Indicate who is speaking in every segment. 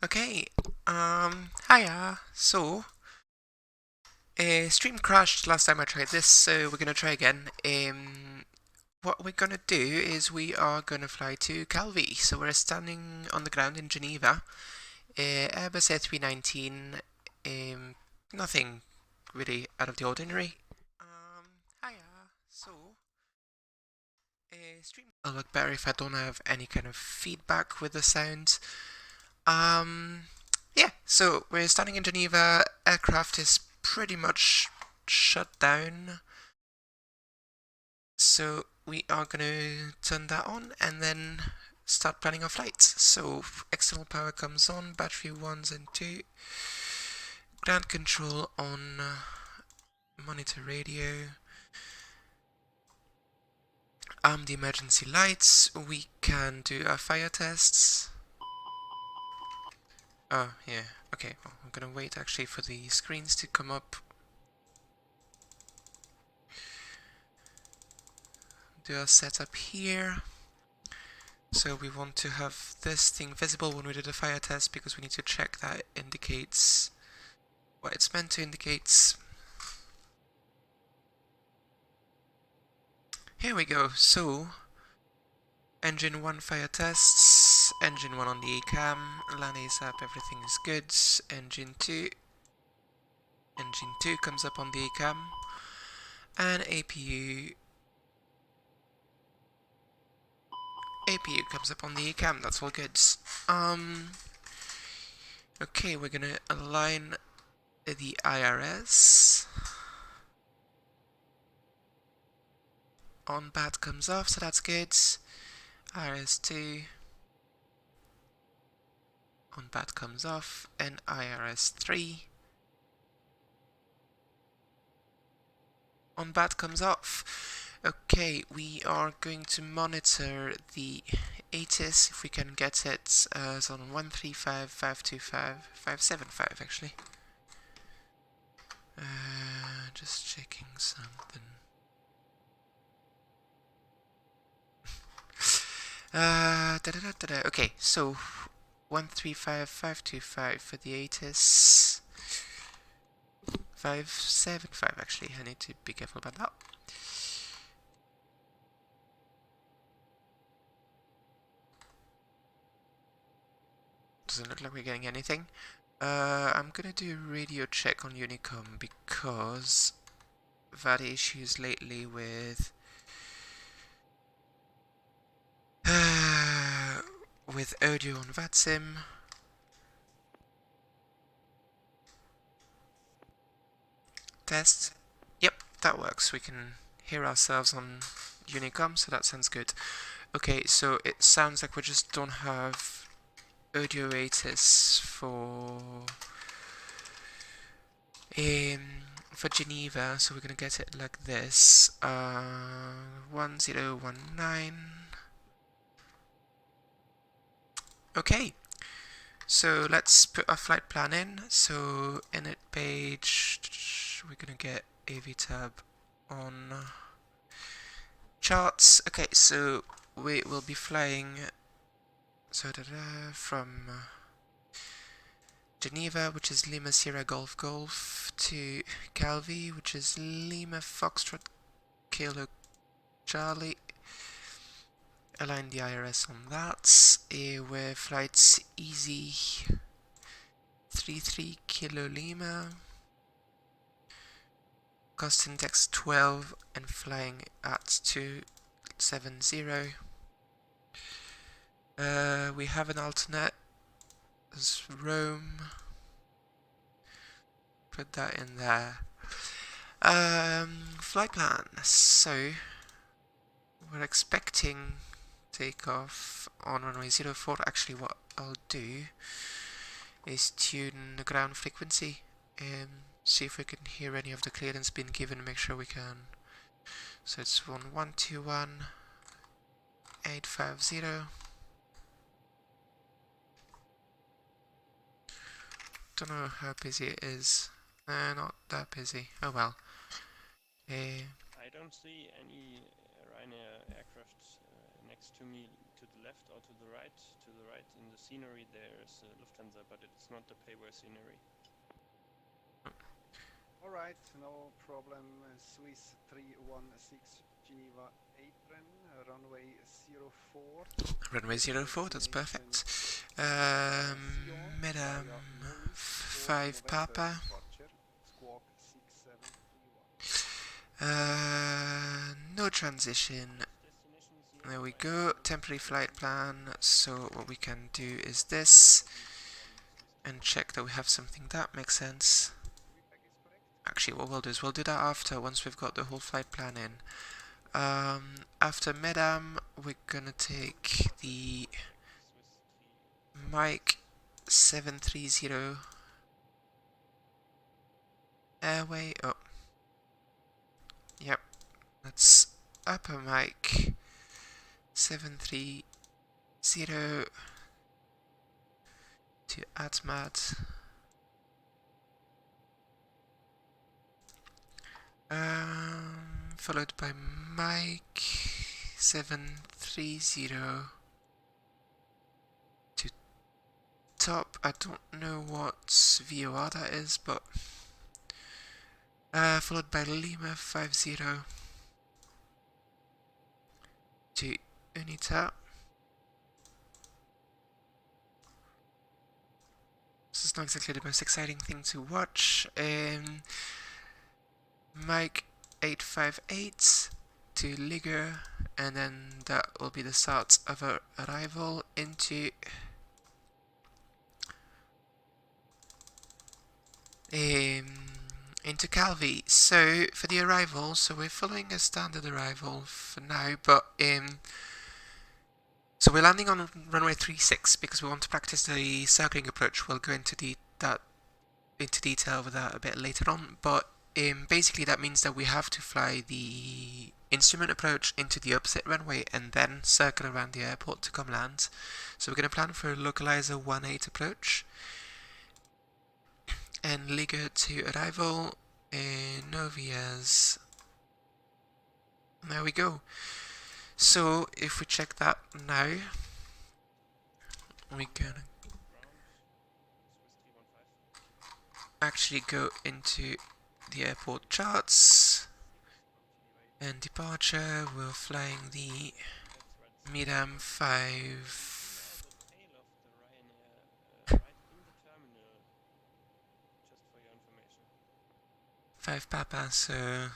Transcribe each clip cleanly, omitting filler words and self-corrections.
Speaker 1: Okay, hiya. So, stream crashed last time I tried this, so we're gonna try again. What we're gonna do is we are gonna fly to Calvi. So we're standing on the ground in Geneva. Airbus A319. Nothing really out of the ordinary. Hiya. So, stream. I'll look better if I don't have any kind of feedback with the sound. Um, yeah, so we're standing in Geneva. Aircraft is pretty much shut down. So we are going to turn that on and then start planning our flights. So external power comes on, battery 1s and 2. Ground control on, monitor radio. The emergency lights. We can do our fire tests. Oh, yeah. Okay, well, I'm gonna wait actually for the screens to come up. Do our setup here. So we want to have this thing visible when we do the fire test because we need to check that it indicates what it's meant to indicate. Here we go. So, engine 1 fire tests, engine 1 on the ACAM, LAN is up, everything is good. Engine 2 comes up on the ACAM, and APU comes up on the ACAM, that's all good. Okay, we're gonna align the IRS. On bat comes off, so that's good. IRS2 on bat comes off, and IRS3 on bat comes off. Okay, we are going to monitor the ATIS if we can get it. It's on 135, 525, 575 actually. Just checking something. Okay, so 135, 525 for the ATIS. 575 actually, I need to be careful about that. Doesn't look like we're getting anything. I'm gonna do a radio check on Unicom because I've had issues lately with with audio on VATSIM. Test. Yep, that works. We can hear ourselves on Unicom, so that sounds good. Okay, so it sounds like we just don't have audio ATIS for Geneva, so we're gonna get it like this. 1019. Okay, so let's put our flight plan in. So init page, we're gonna get AV tab on charts. Okay, so we will be flying from Geneva, which is Lima Sierra Golf Golf, to Calvi, which is Lima Foxtrot Kilo Charlie. Align the IRS on that. With flights easy 33 Kilo Lima. Cost index 12 and flying at 270. We have an alternate as Rome. Put that in there. Flight plan. So we're expecting takeoff on runway 04. Actually, what I'll do is tune the ground frequency and see if we can hear any of the clearance being given. Make sure we can. So it's 1121 850. Don't know how busy it is. Not that busy. Oh well.
Speaker 2: I don't see any Ryanair aircraft next to me, to the left or to the right. To the right in the scenery there's Lufthansa, but it's not the payware scenery.
Speaker 3: Alright, no problem. Swiss 316 Geneva apron, runway 04.
Speaker 1: Runway 04, that's perfect.
Speaker 3: Sion
Speaker 1: Madam
Speaker 3: via Munich 4
Speaker 1: 5
Speaker 3: November
Speaker 1: Papa.
Speaker 3: departure, squawk 6731.
Speaker 1: No transition. There we go, temporary flight plan. So what we can do is this and check that we have something that makes sense. Actually, what we'll do is we'll do that after, once we've got the whole flight plan in. After Medam, we're gonna take the Mike 730 Airway. Oh, yep, that's Upper Mike 730 to Atmat. Followed by Mike 730 to top. I don't know what VOR that is, but followed by Lima 50 to Unita. This is not exactly the most exciting thing to watch. Mike 858 to Liger, and then that will be the start of our arrival into Calvi. So for the arrival, so we're following a standard arrival for now, but so we're landing on runway 36 because we want to practice the circling approach. We'll go into detail with that a bit later on, but basically that means that we have to fly the instrument approach into the opposite runway and then circle around the airport to come land. So we're going to plan for a localizer 18 approach and Liga to arrival in Novias. There we go. So if we check that now, we're gonna actually go into the airport charts and departure. We're flying the Miram 5 Papa, so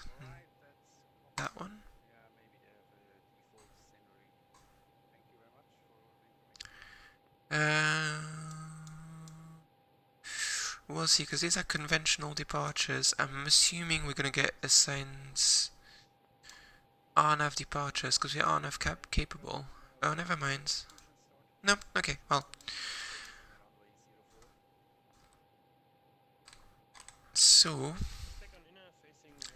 Speaker 1: that one.
Speaker 3: Yeah, maybe they have a default scenery. Thank you very much for the information.
Speaker 1: We'll see, because these are conventional departures. I'm assuming we're going to get assigned RNAV departures, because we are RNAV capable. Oh, never mind. No, okay, well. So,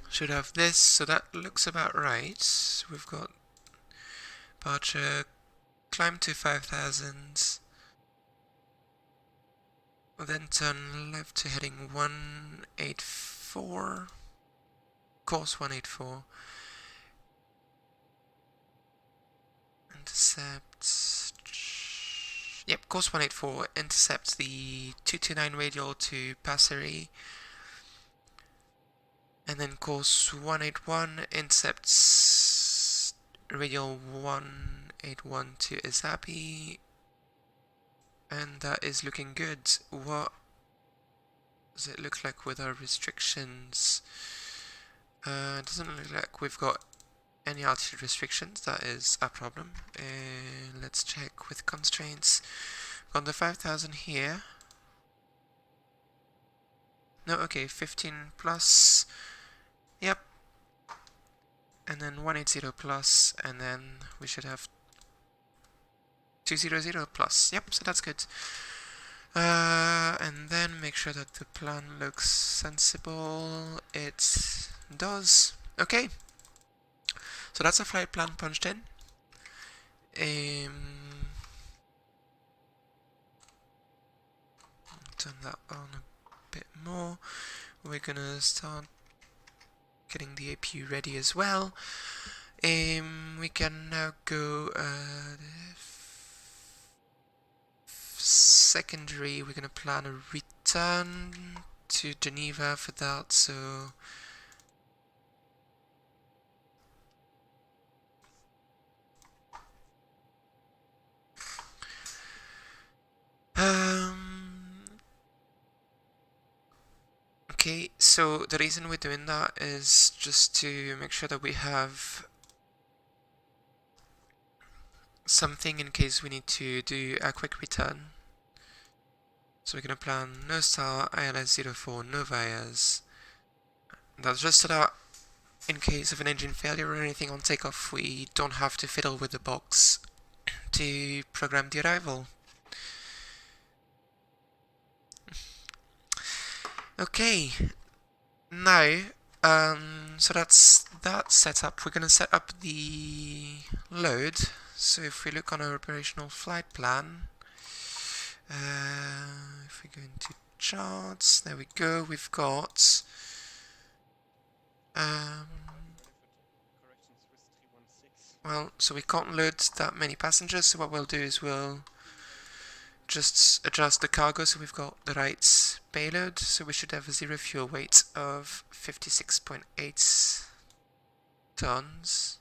Speaker 1: should have this, so that looks about right. We've got departure, climb to 5,000, then turn left to heading 184, course 184, intercept, yep, course 184, intercepts the 229 radial to Passery, and then course 181 intercepts radial 181 to Izapi, and that is looking good. What does it look like with our restrictions? It doesn't look like we've got any altitude restrictions. That is a problem. Let's check with constraints. On the 5,000 here. No, okay, 15 plus. Yep. And then 180 plus, and then we should have 200 plus. Yep, so that's good. And then make sure that the plan looks sensible. It does. Okay. So that's a flight plan punched in. Turn that on a bit more. We're gonna start getting the APU ready as well. We can now go secondary. We're gonna plan a return to Geneva for that, so okay, so the reason we're doing that is just to make sure that we have something in case we need to do a quick return. So we're gonna plan no star, ILS-04, no Vias. That's just so that in case of an engine failure or anything on takeoff, we don't have to fiddle with the box to program the arrival. Okay, now, so that's that setup. We're gonna set up the load. So if we look on our operational flight plan, if we go into charts, there we go. We've got well, so we can't load that many passengers. So what we'll do is we'll just adjust the cargo so we've got the right payload. So we should have a zero fuel weight of 56.8 tons.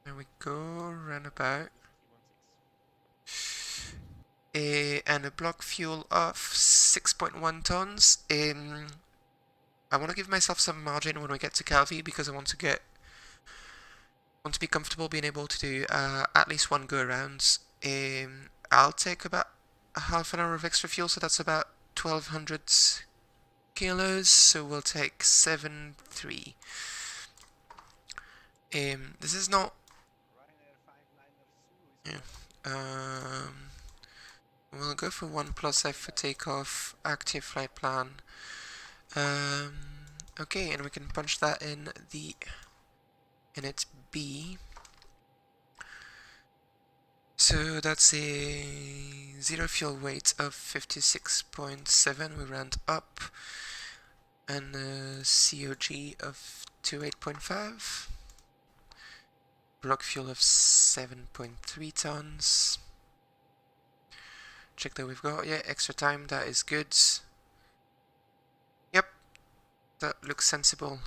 Speaker 1: There we go, roundabout. And a block fuel of 6.1 tons. I want to give myself some margin when we get to Calvi because I want to be comfortable being able to do at least one go around. I'll take about a half an hour of extra fuel, so that's about 1200 kilos. So we'll take 7.3. This is not. Yeah. We'll go for 1+F for takeoff, active flight plan. Okay, and we can punch that in its B. So that's a zero fuel weight of 56.7. We round up, and a COG of 28.5. Block fuel of 7.3 tons. Check that we've got, yeah, extra time, that is good. Yep, that looks sensible.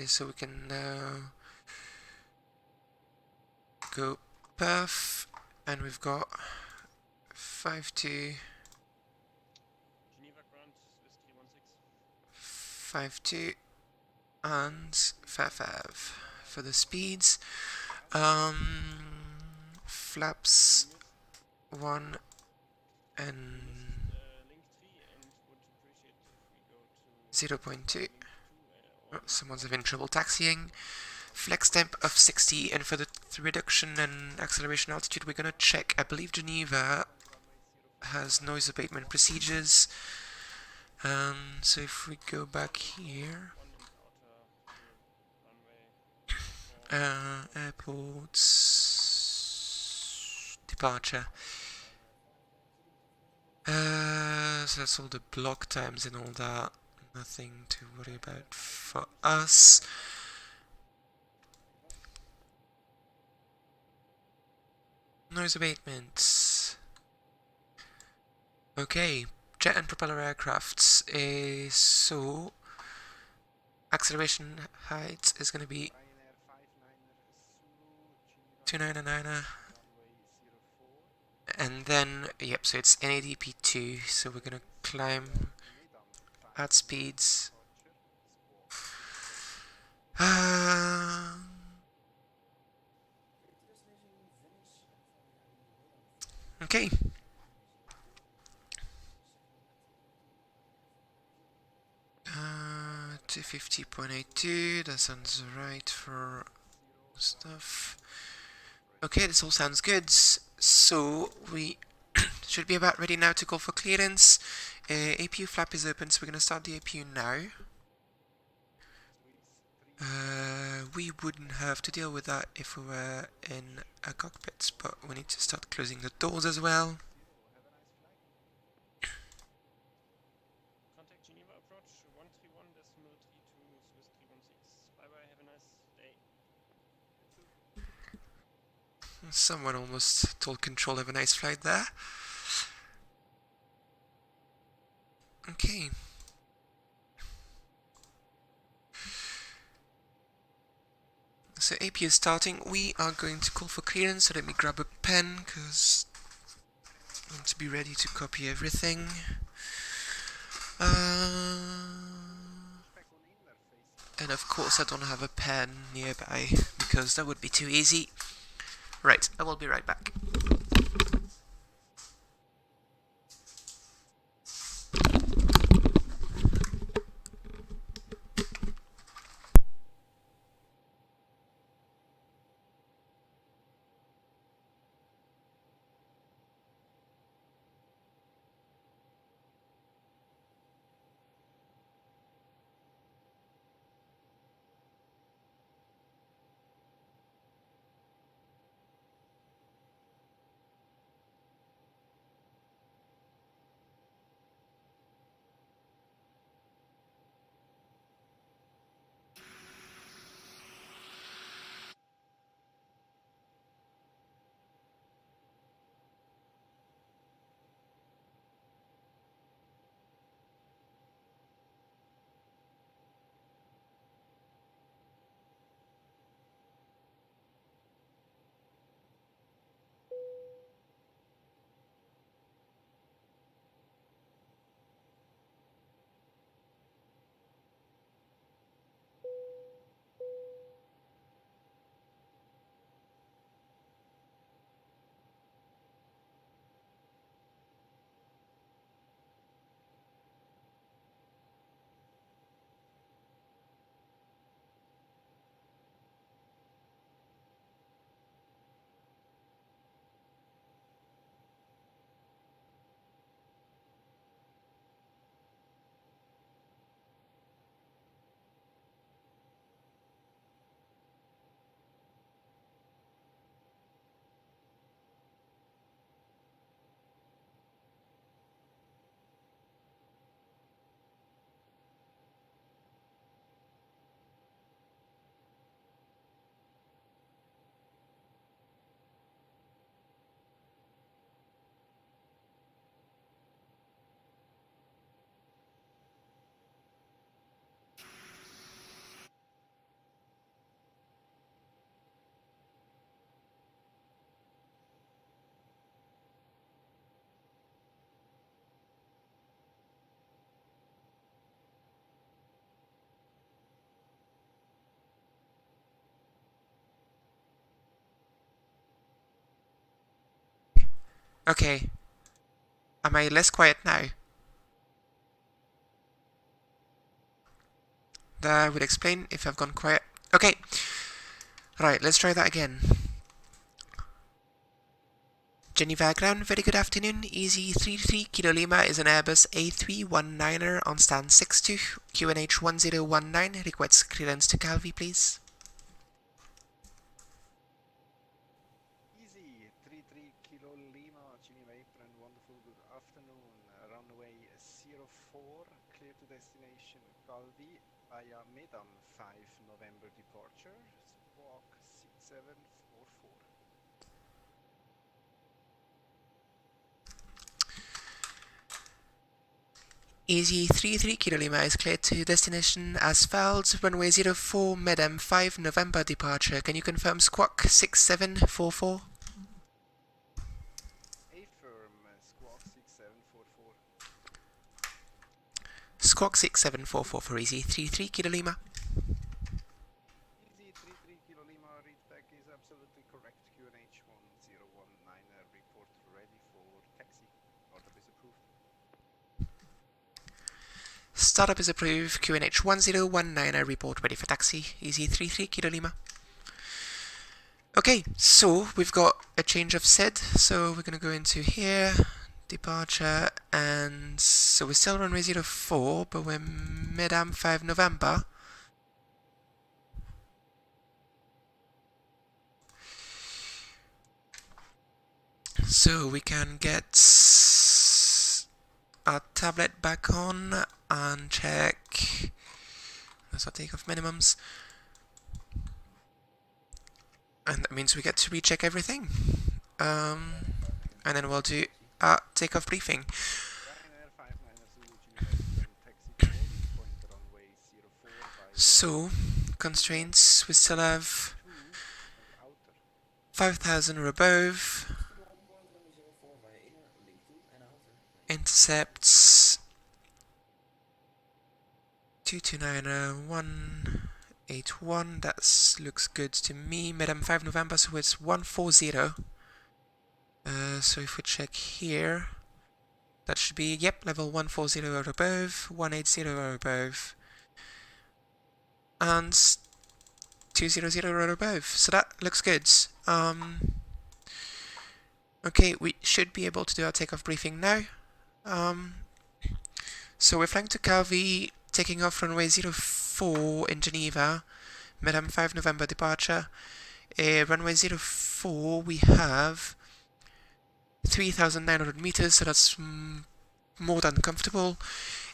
Speaker 1: So we can now go perf, and we've got 5-2,
Speaker 2: Geneva ground, Swiss
Speaker 1: 5-2,
Speaker 2: 316.
Speaker 1: and 5-5 for the speeds. Flaps 1 and
Speaker 2: Link 3 and would appreciate if we go to
Speaker 1: 0.2.
Speaker 2: link 2
Speaker 1: Oh, someone's having trouble taxiing. Flex temp of 60, and for the reduction and acceleration altitude, we're gonna check. I believe Geneva has noise abatement procedures. So if we go back here,
Speaker 2: on and outer runway.
Speaker 1: airports, departure. So that's all the block times and all that. Nothing to worry about for us. Noise abatement. Okay, jet and propeller aircrafts. So acceleration height is going to be 299er, and then yep. So it's NADP2. So we're going to climb at speeds. Okay. 250.82, that sounds right for stuff. Okay, this all sounds good. So we should be about ready now to go for clearance. APU flap is open, so we're going to start the APU now. We wouldn't have to deal with that if we were in a cockpit, but we need to start closing the doors as well.
Speaker 2: Contact Geneva approach 131.32 Swiss 316.
Speaker 1: Someone almost told control have a nice flight there. Okay. So APU is starting. We are going to call for clearance, so let me grab a pen, because I want to be ready to copy everything. And of course I don't have a pen nearby, because that would be too easy. Right, I will be right back. Okay. Am I less quiet now? That would explain if I've gone quiet. Okay. Right, let's try that again. Geneva ground, very good afternoon. Easy 33 Kilo Lima is an Airbus A319er on stand 62. QNH 1019 requests clearance to Calvi, please.
Speaker 3: Easy 33 Kilo Lima, Geneva apron, wonderful good afternoon. Runway 04, clear to destination Calvi via Medam 5 November departure, squawk 6744.
Speaker 1: Easy 33 Kilo Lima is cleared to destination Asphalt, runway 04, Medam 5 November departure. Can you confirm squawk 6744?
Speaker 3: Affirm, squawk 6744.
Speaker 1: Squawk 6744 for Easy 33 Kilo Lima.
Speaker 3: Easy 33 Kilo Lima, read back is absolutely correct. QNH 1019, report ready for taxi. Order is approved.
Speaker 1: Startup is approved. QNH 1019, report ready for taxi. Easy 33 Kilo Lima. Okay, so we've got a change of SID, so we're going to go into here, departure, and so we're still runway 04, but we're Medam 5 November. So we can get our tablet back on and check. That's our takeoff minimums. And that means we get to recheck everything. And then we'll do a takeoff briefing.
Speaker 3: Ryanair 59 Zulu Geneva Apron, taxi to holding point runway 04 via
Speaker 1: So, constraints, we still have
Speaker 3: 2 outer.
Speaker 1: 5,000 or above. Intercepts 2290-181, that looks good to me. Madam 5 November, so it's 140. So if we check here, that should be, yep, level 140 or above, 180 or above, and 200 or above. So that looks good. Okay, we should be able to do our takeoff briefing now. So we're flying to Calvi, taking off runway 04 in Geneva, Madam 5 November departure. Runway 04, we have 3,900 meters, so that's more than comfortable.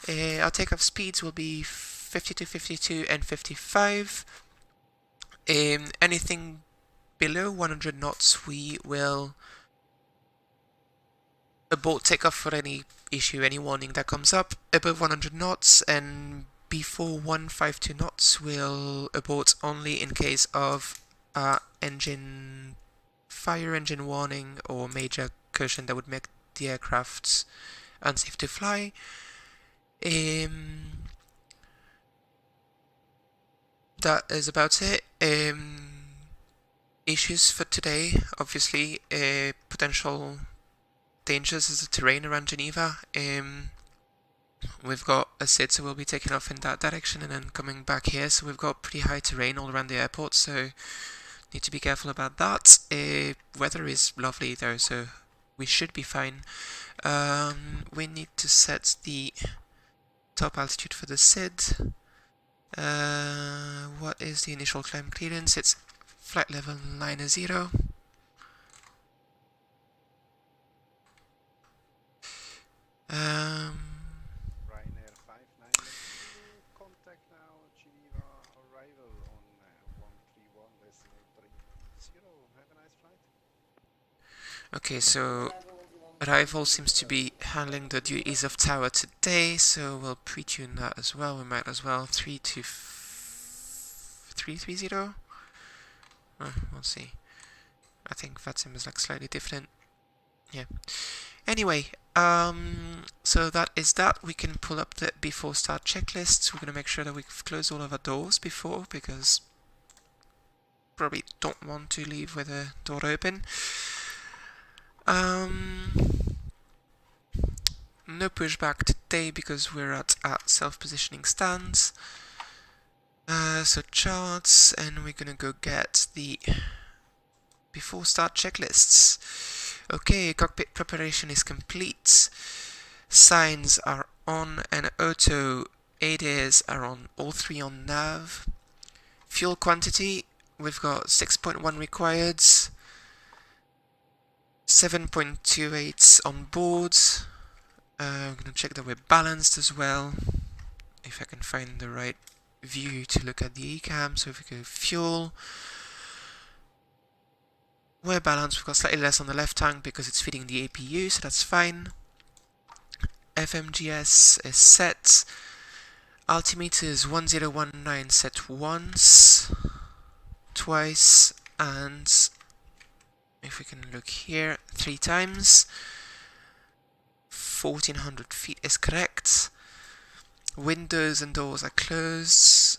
Speaker 1: Our takeoff speeds will be 52, 52, and 55. Anything below 100 knots, we will abort takeoff for any issue, any warning that comes up. Above 100 knots and before 152 knots, we'll abort only in case of engine fire engine warning or major caution that would make the aircraft unsafe to fly. That is about it. Issues for today, obviously, potential dangers is the terrain around Geneva. We've got a SID, so we'll be taking off in that direction and then coming back here, so we've got pretty high terrain all around the airport, so need to be careful about that. Weather is lovely though, so we should be fine. We need to set the top altitude for the SID. What is the initial climb clearance? It's flight level 90.
Speaker 3: Ryanair 59 Zulu, contact now Geneva arrival on 131 decimal 30. Have a nice flight.
Speaker 1: Okay, so arrival seems to be handling the duties of tower today, so we'll pre-tune that as well. We might as well 330. We'll see. I think Fatim is like slightly different. Yeah. Anyway, so that is that. We can pull up the before start checklists. We're gonna make sure that we've closed all of our doors before, because probably don't want to leave with a door open. No pushback today because we're at self-positioning stands. So charts, and we're gonna go get the before start checklists. Okay, cockpit preparation is complete. Signs are on and auto ADAs are on, all three on nav. Fuel quantity, we've got 6.1 required, 7.28 on board. I'm gonna check that we're balanced as well. If I can find the right view to look at the ECAM, so if we go fuel, we're balanced. We've got slightly less on the left tank because it's feeding the APU, so that's fine. FMGS is set. Altimeter is 1019 set once, twice, and if we can look here, 3 times. 1400 feet is correct. Windows and doors are closed.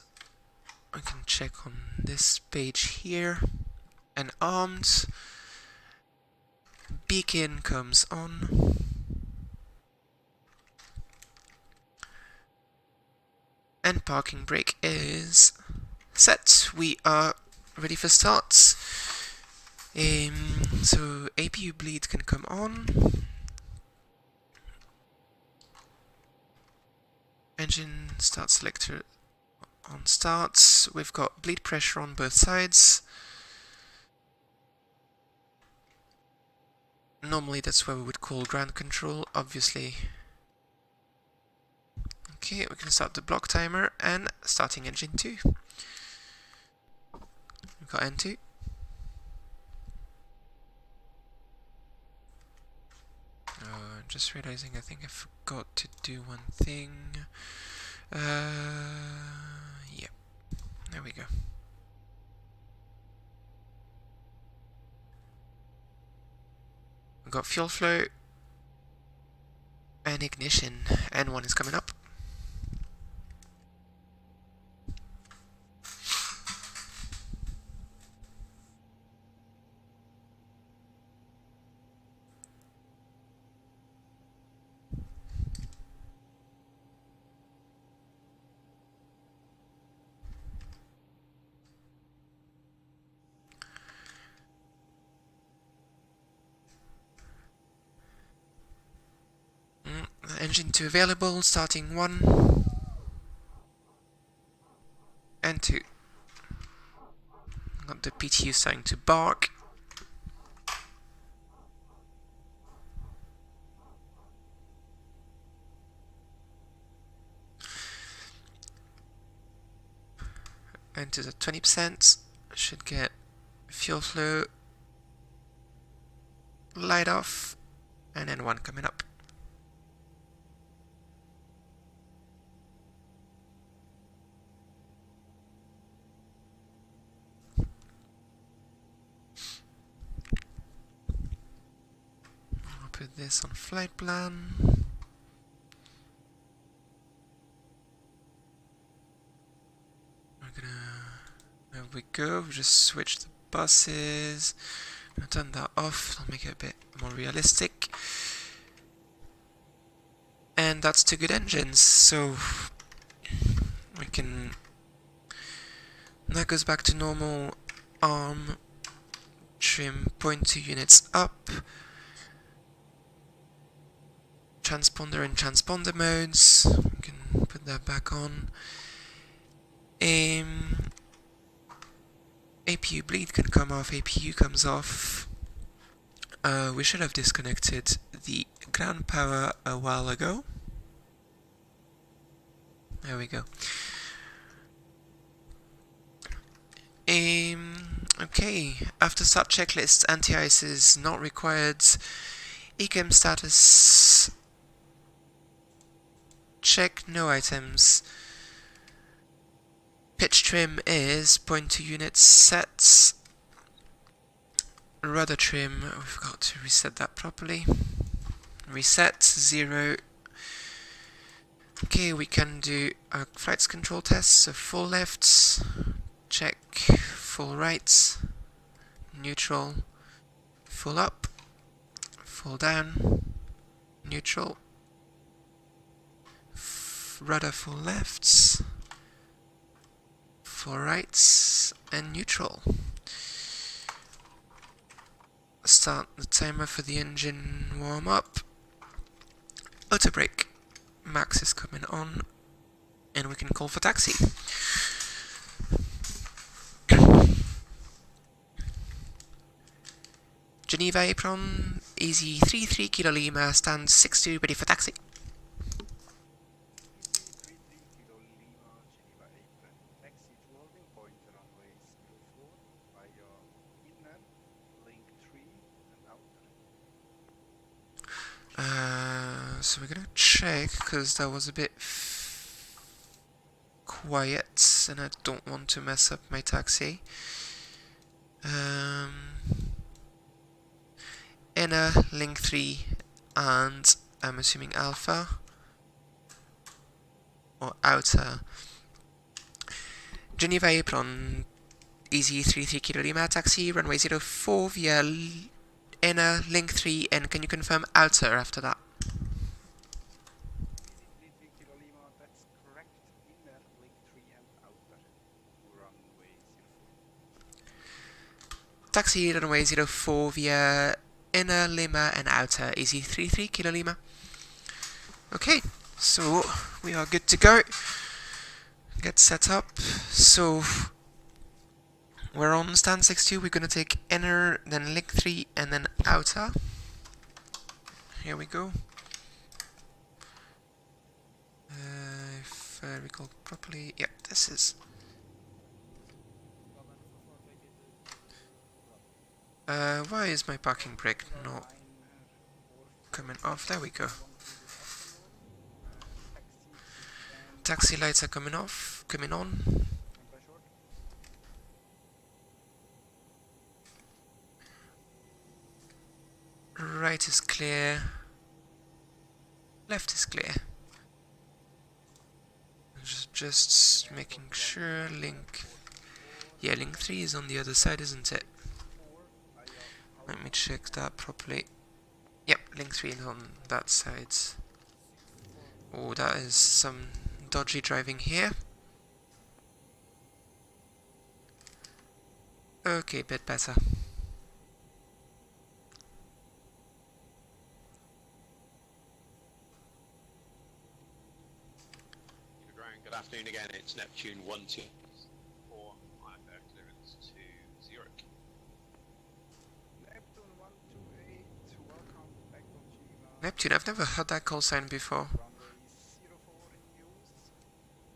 Speaker 1: I can check on this page here. And armed. Beacon comes on. And parking brake is set. We are ready for start. So APU bleed can come on. Engine start selector on start. We've got bleed pressure on both sides. Normally that's where we would call ground control, obviously. Okay, we can start the block timer and starting engine 2. We've got N2. just realizing I think I forgot to do one thing. Yeah, there we go. We've got fuel flow and ignition, and one is coming up. Engine 2 available, starting 1 and 2. Got the PTU starting to bark. Enters at 20%. Should get fuel flow, light off, and then 1 coming up. I'll put this on flight plan. There we go. We just switch the buses. I'll turn that off. I'll make it a bit more realistic. And that's 2 good engines. So we can. That goes back to normal arm. Trim 0.2 units up. Transponder and transponder modes. We can put that back on. APU bleed can come off, APU comes off. We should have disconnected the ground power a while ago. There we go. Okay, after start checklist, anti-ice is not required. Ecam status check, no items. Pitch trim is 0.2 units set. Rudder trim, we've got to reset that properly. Reset, 0. Okay, we can do our flight control tests, so full lefts, check, full rights, neutral, full up, full down, neutral, rudder full lefts, full rights, and neutral. Start the timer for the engine warm up. Auto brake. Max is coming on, and we can call for taxi. Geneva apron, easy 33 Kilo Lima, stand 62, ready for taxi.
Speaker 3: 33 Kilo Lima, Geneva apron. Taxi to holding point, runway 04 via inner, link 3 and outer.
Speaker 1: So we're gonna check, because that was a bit quiet, and I don't want to mess up my taxi. Inner, link 3, and I'm assuming alpha, or outer. Geneva apron, easy 33 Kilo Lima, taxi, runway 04 via inner, link 3, and can you confirm outer after that?
Speaker 3: Easy 33 Kilo Lima, that's correct. Inner, link 3 and outer to runway 04.
Speaker 1: Taxi, runway 04 via inner, Lima, and outer, easy 33 Kilo Lima. Okay, so we are good to go. Get set up. So we're on stand 62. We're gonna take inner, then link 3, and then outer. Here we go. If I recall properly, yep, this is. Why is my parking brake not coming off. There we go.
Speaker 3: Wonderful good afternoon. Taxi and
Speaker 1: Taxi lights are coming off, coming on.
Speaker 3: and by short.
Speaker 1: Right is clear. Left is clear. Just making sure link. Yeah, link 3 is on the other side, isn't it? Let me check that properly. Yep, link 3 is on that side. Oh, that is some dodgy driving here. Okay, bit better.
Speaker 4: Good afternoon again, it's Neptune 124, IFR clearance to Zurich.
Speaker 3: Neptune 128, welcome back on Geneva.
Speaker 1: Neptune, I've never heard that call sign before.
Speaker 3: Runway 04 in use.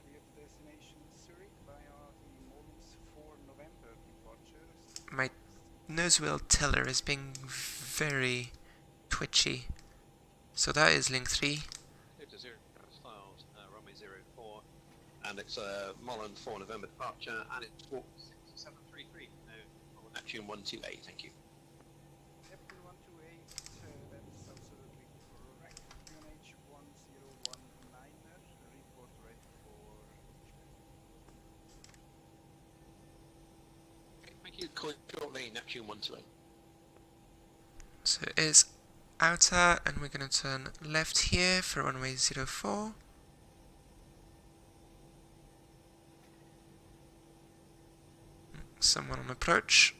Speaker 3: Clear to destination Zurich via the Molus 4 November departure.
Speaker 1: My nose wheel tiller is being very twitchy. So that is link 3.
Speaker 4: Clear to Zurich, filed, runway 04, and it's Molland 4 November departure, and it's walk 6733, no, Neptune 128, thank you.
Speaker 3: Neptune 128, that's absolutely correct. QNH 1019er, report ready for
Speaker 4: Okay, thank you, calling shortly, Neptune 128.
Speaker 1: So it is outer, and we're going to turn left here for runway 04. Someone on approach.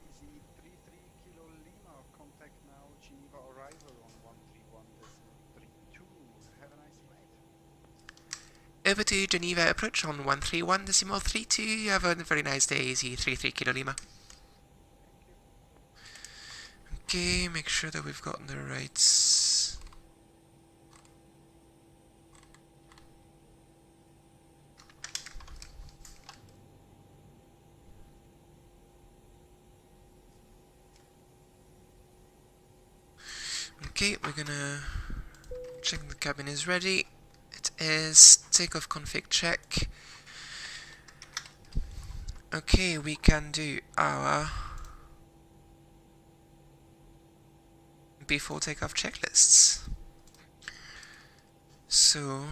Speaker 3: Easy 33 Kilo Lima, contact now, Geneva arrival on 131.32. Have a nice flight.
Speaker 1: Over to Geneva approach on 131.32. You have a very nice day, easy 33 Kilo Lima.
Speaker 3: Thank you.
Speaker 1: Okay, make sure that we've gotten the right. Okay, we're gonna check the cabin is ready. It is. Takeoff config check. Okay, we can do our before takeoff checklists. So,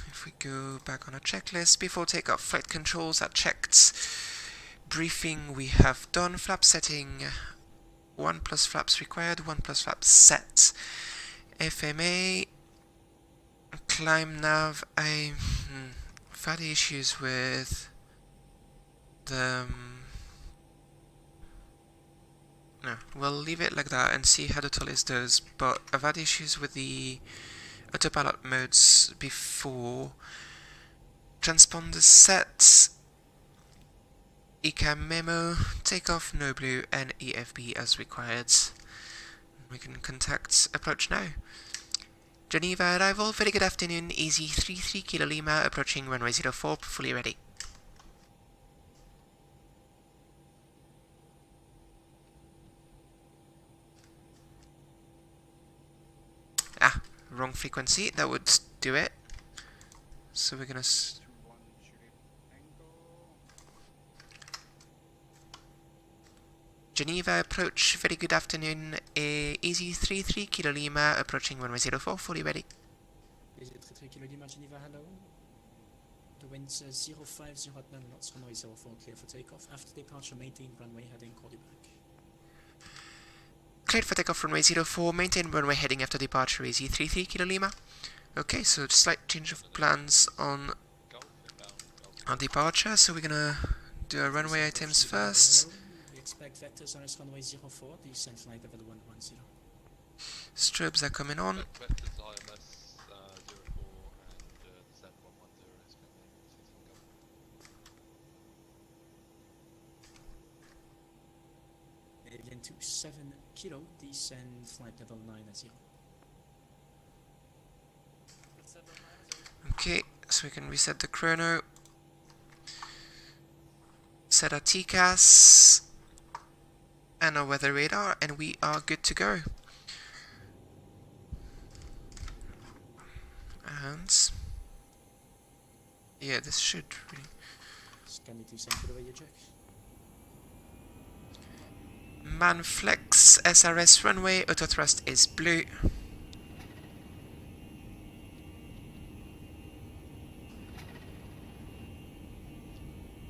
Speaker 1: if we go back on our checklist, before takeoff, flight controls are checked. Briefing we have done. Flap setting 1 plus flaps required, 1 plus flaps set. FMA, climb nav. I've had issues with the. No, we'll leave it like that and see how the Tolis does, but I've had issues with the autopilot modes before. Transponder set, ECAM memo, takeoff, no blue, and EFB as required. We can contact approach now. Geneva arrival, very good afternoon, easy 33 Kilo Lima, approaching runway 04, fully ready. Ah, wrong frequency, that would do it. So we're gonna...
Speaker 3: 21 Juliet Tango.
Speaker 1: Geneva approach, very good afternoon, easy 33 Kilo Lima, approaching runway 04, fully ready.
Speaker 5: Is it 33 Kilo Lima, Geneva, hello? The wind's 050 knots, runway 04, clear for takeoff. After departure, maintain runway heading, call you back.
Speaker 1: Cleared for takeoff runway 04, maintain runway heading after departure, easy 33 Kilo Lima. Okay, so slight change of plans on our departure, so we're gonna do our runway items first.
Speaker 5: We expect vectors on this runway 04, descent flight level 110.
Speaker 1: Strobes are coming on.
Speaker 6: Vectors IMS 04 and descent 110 is coming.
Speaker 5: Alien 27 Kilo, descend flight level 90.
Speaker 1: Okay, so we can reset the chrono. Set our TCAS. and our weather radar, and we are good to go. And yeah, this should really...
Speaker 5: Scan it to send for the way you check.
Speaker 1: Manflex SRS runway, auto thrust is blue.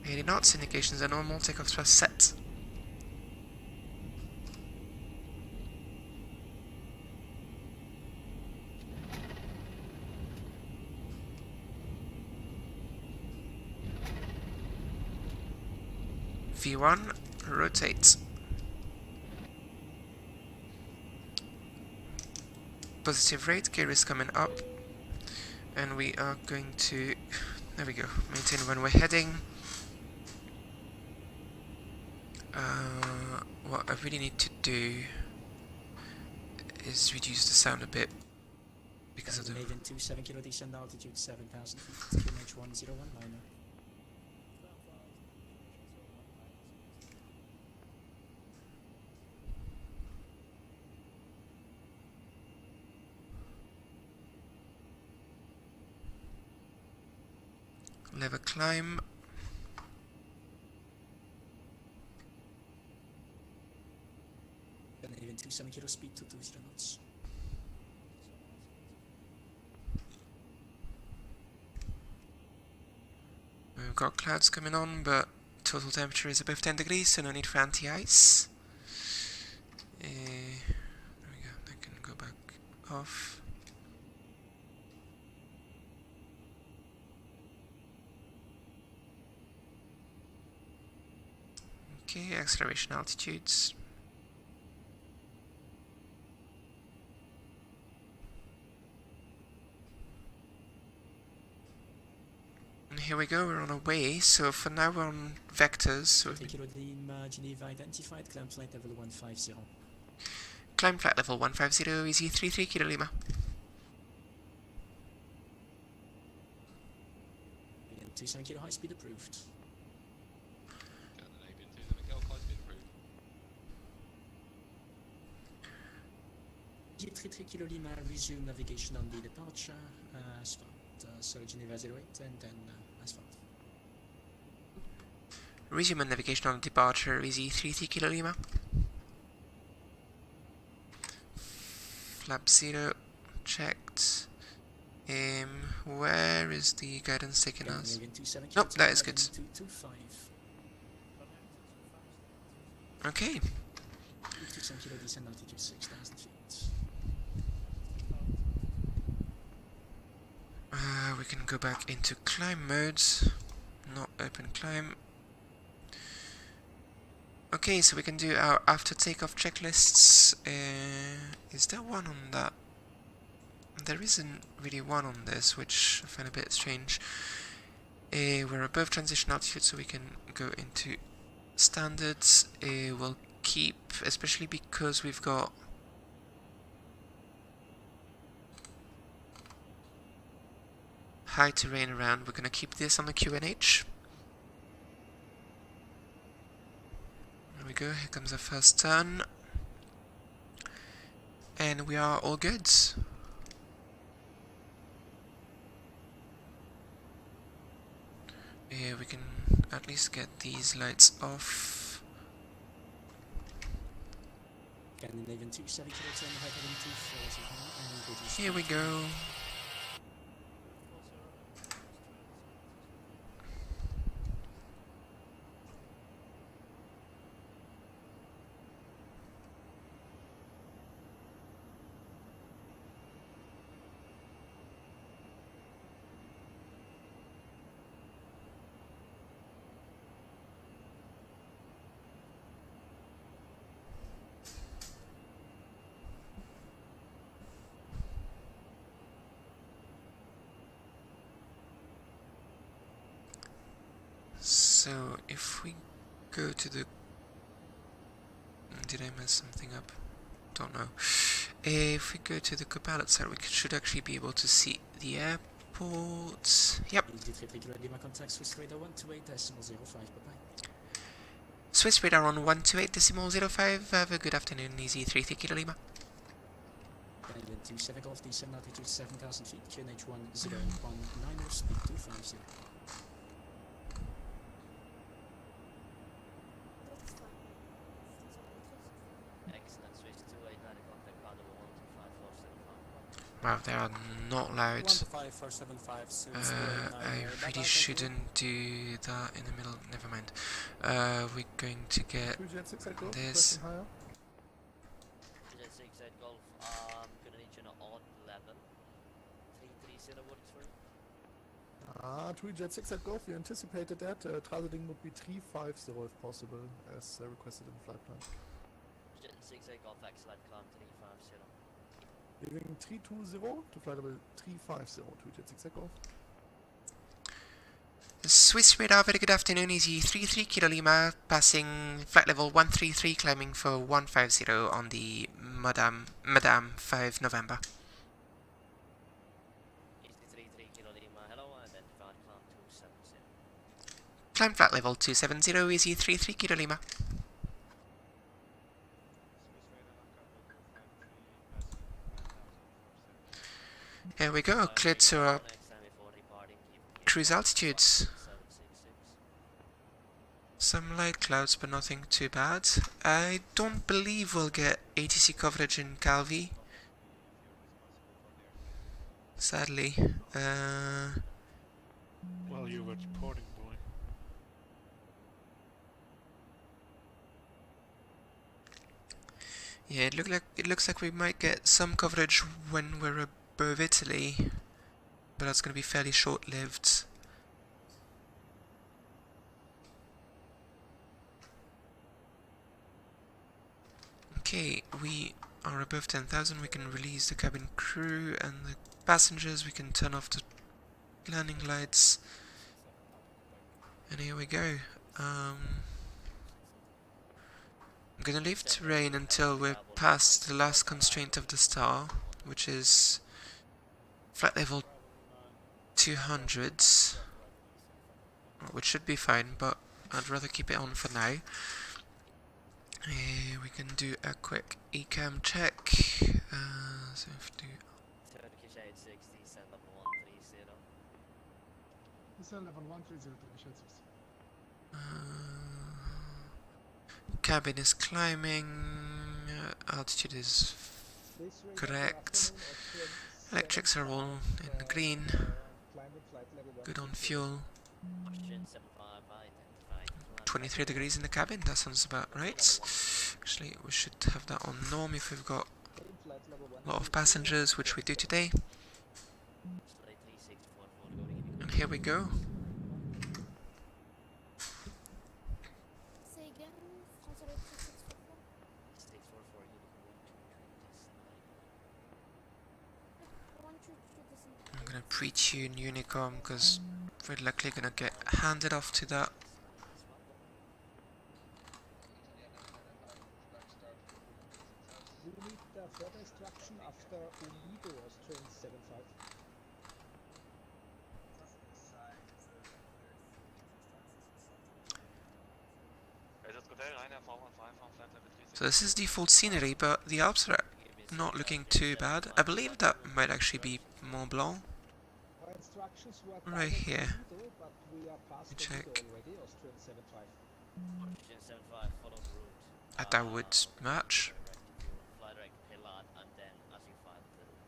Speaker 1: Eighty knots, indications are normal, takeoff thrust set. V1, rotate. Positive rate, gear is coming up. And we are going to, there we go, maintain runway heading. What I really need to do is reduce the sound a bit because of the...
Speaker 5: Maven 27 kilo descent altitude 7,000 feet, QNH 101 liner.
Speaker 1: Lever climb.
Speaker 5: Maven 27 kilo speed to 20 knots.
Speaker 1: We've got clouds coming on, but total temperature is above 10 degrees, so no need for anti-ice. There we go, that can go back off. Okay, acceleration altitudes. And here we go, we're on our way, so for now we're on vectors. So
Speaker 5: Take kilo Lima, Geneva identified, climb flight level 150.
Speaker 1: climb flight level 150, easy 33 Kilo Lima.
Speaker 5: And 27 kilo high speed approved.
Speaker 6: Scandinavian 27 Golf, high speed approved.
Speaker 5: 33 kilo Lima, resume navigation on the departure, asphalt. So Geneva 08 and then asphalt.
Speaker 1: Resume on navigation on departure, easy 33 Kilo Lima. Flap 0, checked. Where is the guidance taking us? Nope, that is good.
Speaker 5: 225.
Speaker 1: Okay.
Speaker 5: 27 kilo descent altitude 6,000 feet.
Speaker 1: We can go back into climb modes, not open climb. Okay, so we can do our after takeoff checklists. Is there one on that? There isn't really one on this, which I find a bit strange. We're above transition altitude, so we can go into standards. We'll keep, especially because we've got high terrain around, we're going to keep this on the QNH. There we go, here comes our first turn. And we are all good. We can at least get these lights off.
Speaker 5: Scandinavian 27 kilo turn height heading 240 and reduce.
Speaker 1: Here we go. So if we go to the... Did I mess something up? Don't know. If we go to the co-pilot side, we should actually be able to see the airport. Yep.
Speaker 5: Easy 33 kilo Lima contacts with radar 128.05, bye-bye.
Speaker 1: Swiss radar on 128.05. Have a good afternoon, easy 33 Kilo Lima.
Speaker 5: Canadian 27 Golf, descend altitude 7,000 feet, QNH 1019, speed 250.
Speaker 7: Excellent, switch 289, contact ground over 125, 475.
Speaker 1: Wow, they are not loud.
Speaker 5: 125, 475,
Speaker 1: I really shouldn't do that in the middle. Never mind. We're going to get this.
Speaker 7: Jet 6 at Golf, I'm gonna need you on odd level. 330 works for you.
Speaker 8: TUI Jet 6 at Golf, we anticipated that. Transiting would be 350 if possible, as requested in the flight plan.
Speaker 7: Jet 6 at Golf, excellent, climb 350.
Speaker 8: Leaving 320 to flight level 350, TUI Jet 6 at Golf.
Speaker 1: Swiss radar, very good afternoon, easy 33 Kilo Lima, passing flight level 133, climbing for 150 on the Madame 5 November.
Speaker 7: Easy 33 Kilo Lima, hello, identified, climb 270.
Speaker 1: Climb flight level 270, easy 33 Kilo Lima. Here we go, cleared to our
Speaker 7: Next time before departing, keep
Speaker 1: cruise altitudes.
Speaker 7: 766.
Speaker 1: Some light clouds, but nothing too bad. I don't believe we'll get ATC coverage in Calvi. Sadly.
Speaker 9: Well, you were reporting, boy.
Speaker 1: Yeah, it looks like we might get some coverage when we're above Italy, but that's going to be fairly short-lived. Okay, we are above 10,000. We can release the cabin crew and the passengers. We can turn off the landing lights, and here we go. I'm gonna leave terrain until we're past the last constraint of the star, which is flight level 200, which should be fine, but I'd rather keep it on for now. We can do a quick ECAM check. So if do
Speaker 7: Turkish 860, send level 130.
Speaker 8: Level 130, Turkish 860.
Speaker 1: cabin is climbing. Altitude is correct. Electrics are all in the green. Good on fuel.
Speaker 7: Oxygen 75, identified.
Speaker 1: 23 degrees in the cabin, that sounds about right. Actually, we should have that on norm if we've got a lot of passengers, which we do today. And here we go.
Speaker 10: Say again, France 644.
Speaker 7: 644,
Speaker 1: I'm gonna pre-tune Unicom because we're likely gonna get handed off to that.
Speaker 11: We need further instruction after Ulido, Austrian 75.
Speaker 1: So this is default scenery, but the Alps are not looking too bad. I believe that might actually be Mont Blanc.
Speaker 11: Our instructions were
Speaker 1: Right here.
Speaker 11: Ulido, but we are past
Speaker 1: Let me check.
Speaker 11: Ulido already, Austrian 75.
Speaker 7: Oxygen 75, follow the route.
Speaker 1: That would match.
Speaker 7: Fly direct Pilat, and then as you find the route.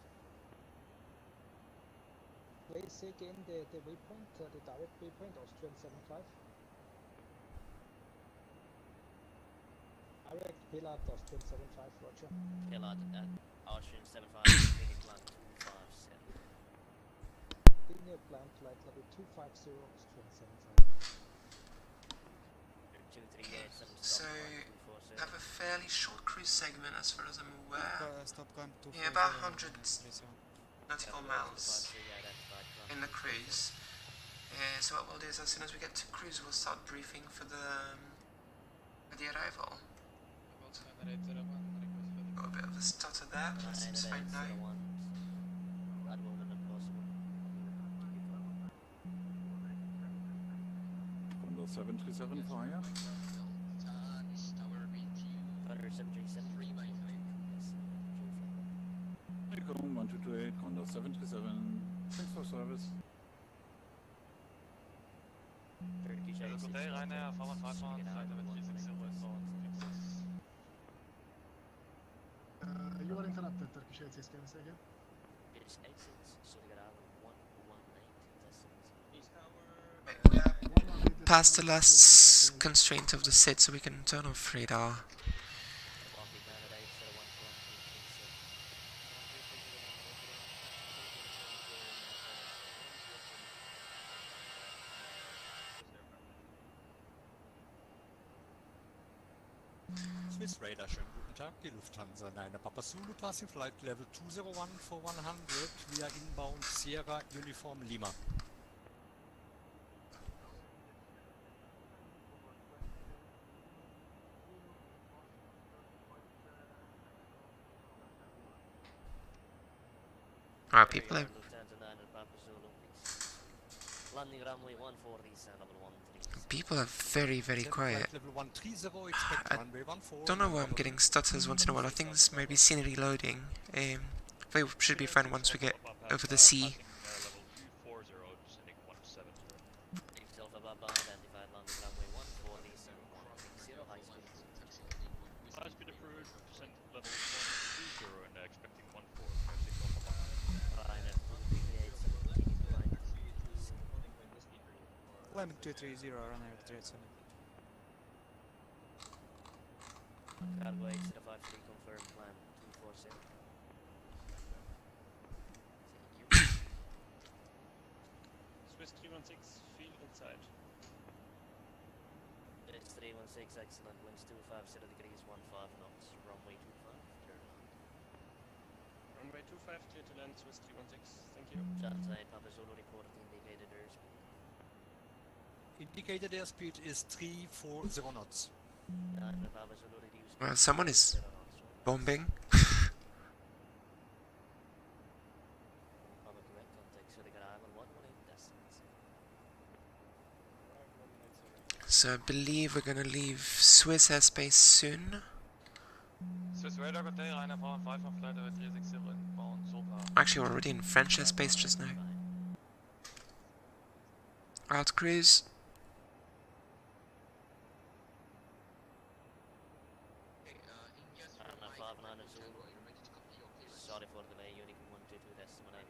Speaker 11: Please say again the waypoint, the direct waypoint, Austrian 75. Direct Pilat, Austrian 75, roger.
Speaker 7: Pilat at Oxygen 75, Phoenix land 257.
Speaker 11: Linear plan flight level 250, Austrian 75.
Speaker 7: 238, some
Speaker 1: So,
Speaker 7: stop
Speaker 1: I have a fairly short cruise segment as far as I'm aware.
Speaker 12: Stop climb to
Speaker 1: Yeah, about 100 nautical miles in the cruise. So what we'll do is as soon as we get to cruise, we'll start briefing for the arrival. Got a bit of a stutter there, but that seems fine now.
Speaker 8: Condor 737 fire.
Speaker 7: 7373.
Speaker 12: Takeoff 1228, Condor 737. Thanks for service.
Speaker 7: Turkish
Speaker 6: Good day, Ryanair, Farmer 51, flight level 360 inbound.
Speaker 13: You are interrupted, Turkish 86, can I say again?
Speaker 7: British exits, Suriname 119 decimals.
Speaker 1: Past the last constraint of the SID, so we can turn off radar.
Speaker 7: Rocky Canada 801.
Speaker 14: Swiss Radar, schönen guten Tag, die Lufthansa 9 Papa Zulu, passing flight level 201 for 100 via inbound Sierra Uniform Lima.
Speaker 1: People have...
Speaker 7: Landing runway 140, level 13.
Speaker 1: People are very, very quiet.
Speaker 14: Level 130, expect runway 14.
Speaker 1: Don't know why I'm getting stutters once in a while. I think this may be scenery loading. But it should be fine once we get over the sea.
Speaker 2: High speed approved, descent level 120 and expecting 14.
Speaker 15: Lemon 230, runner 37.
Speaker 7: Cargo 8053 confirmed, plan 247.
Speaker 2: Swiss 316, field inside.
Speaker 7: It's 316, excellent, winds 250 degrees, 15 knots, runway 25, turn on.
Speaker 2: Runway 25, clear to land, Swiss 316, thank you.
Speaker 7: Delta 8, Papa Zulu reported indicated airspeed.
Speaker 14: Indicated airspeed is 340 knots.
Speaker 7: Papa Zulu reduced.
Speaker 1: Well, someone is bombing.
Speaker 7: Papa correct contact, Suriname 118 decimals.
Speaker 1: So I believe we're gonna leave Swiss airspace soon.
Speaker 6: Swiss Radar, good day, Ryanair, Farmer 51, flight level 360 inbound, Solta.
Speaker 1: Actually, we're already in French airspace just now. Out cruise.
Speaker 7: Sorry for the delay, Unique 122 decimal 9.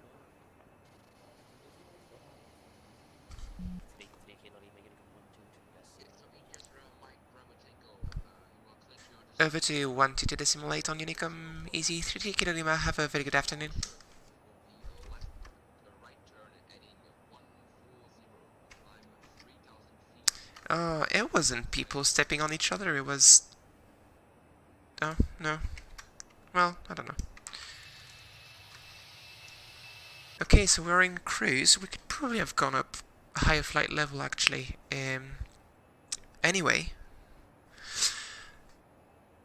Speaker 7: 3 kilo Lima, Unique 122 decimal.
Speaker 1: Over to 122.8 on Unicom. Easy 3 Kilo Lima. Have a very good afternoon. It wasn't people stepping on each other, it was... Oh, no. Well, I don't know. Okay, so we're in cruise. We could probably have gone up a higher flight level, actually. Anyway.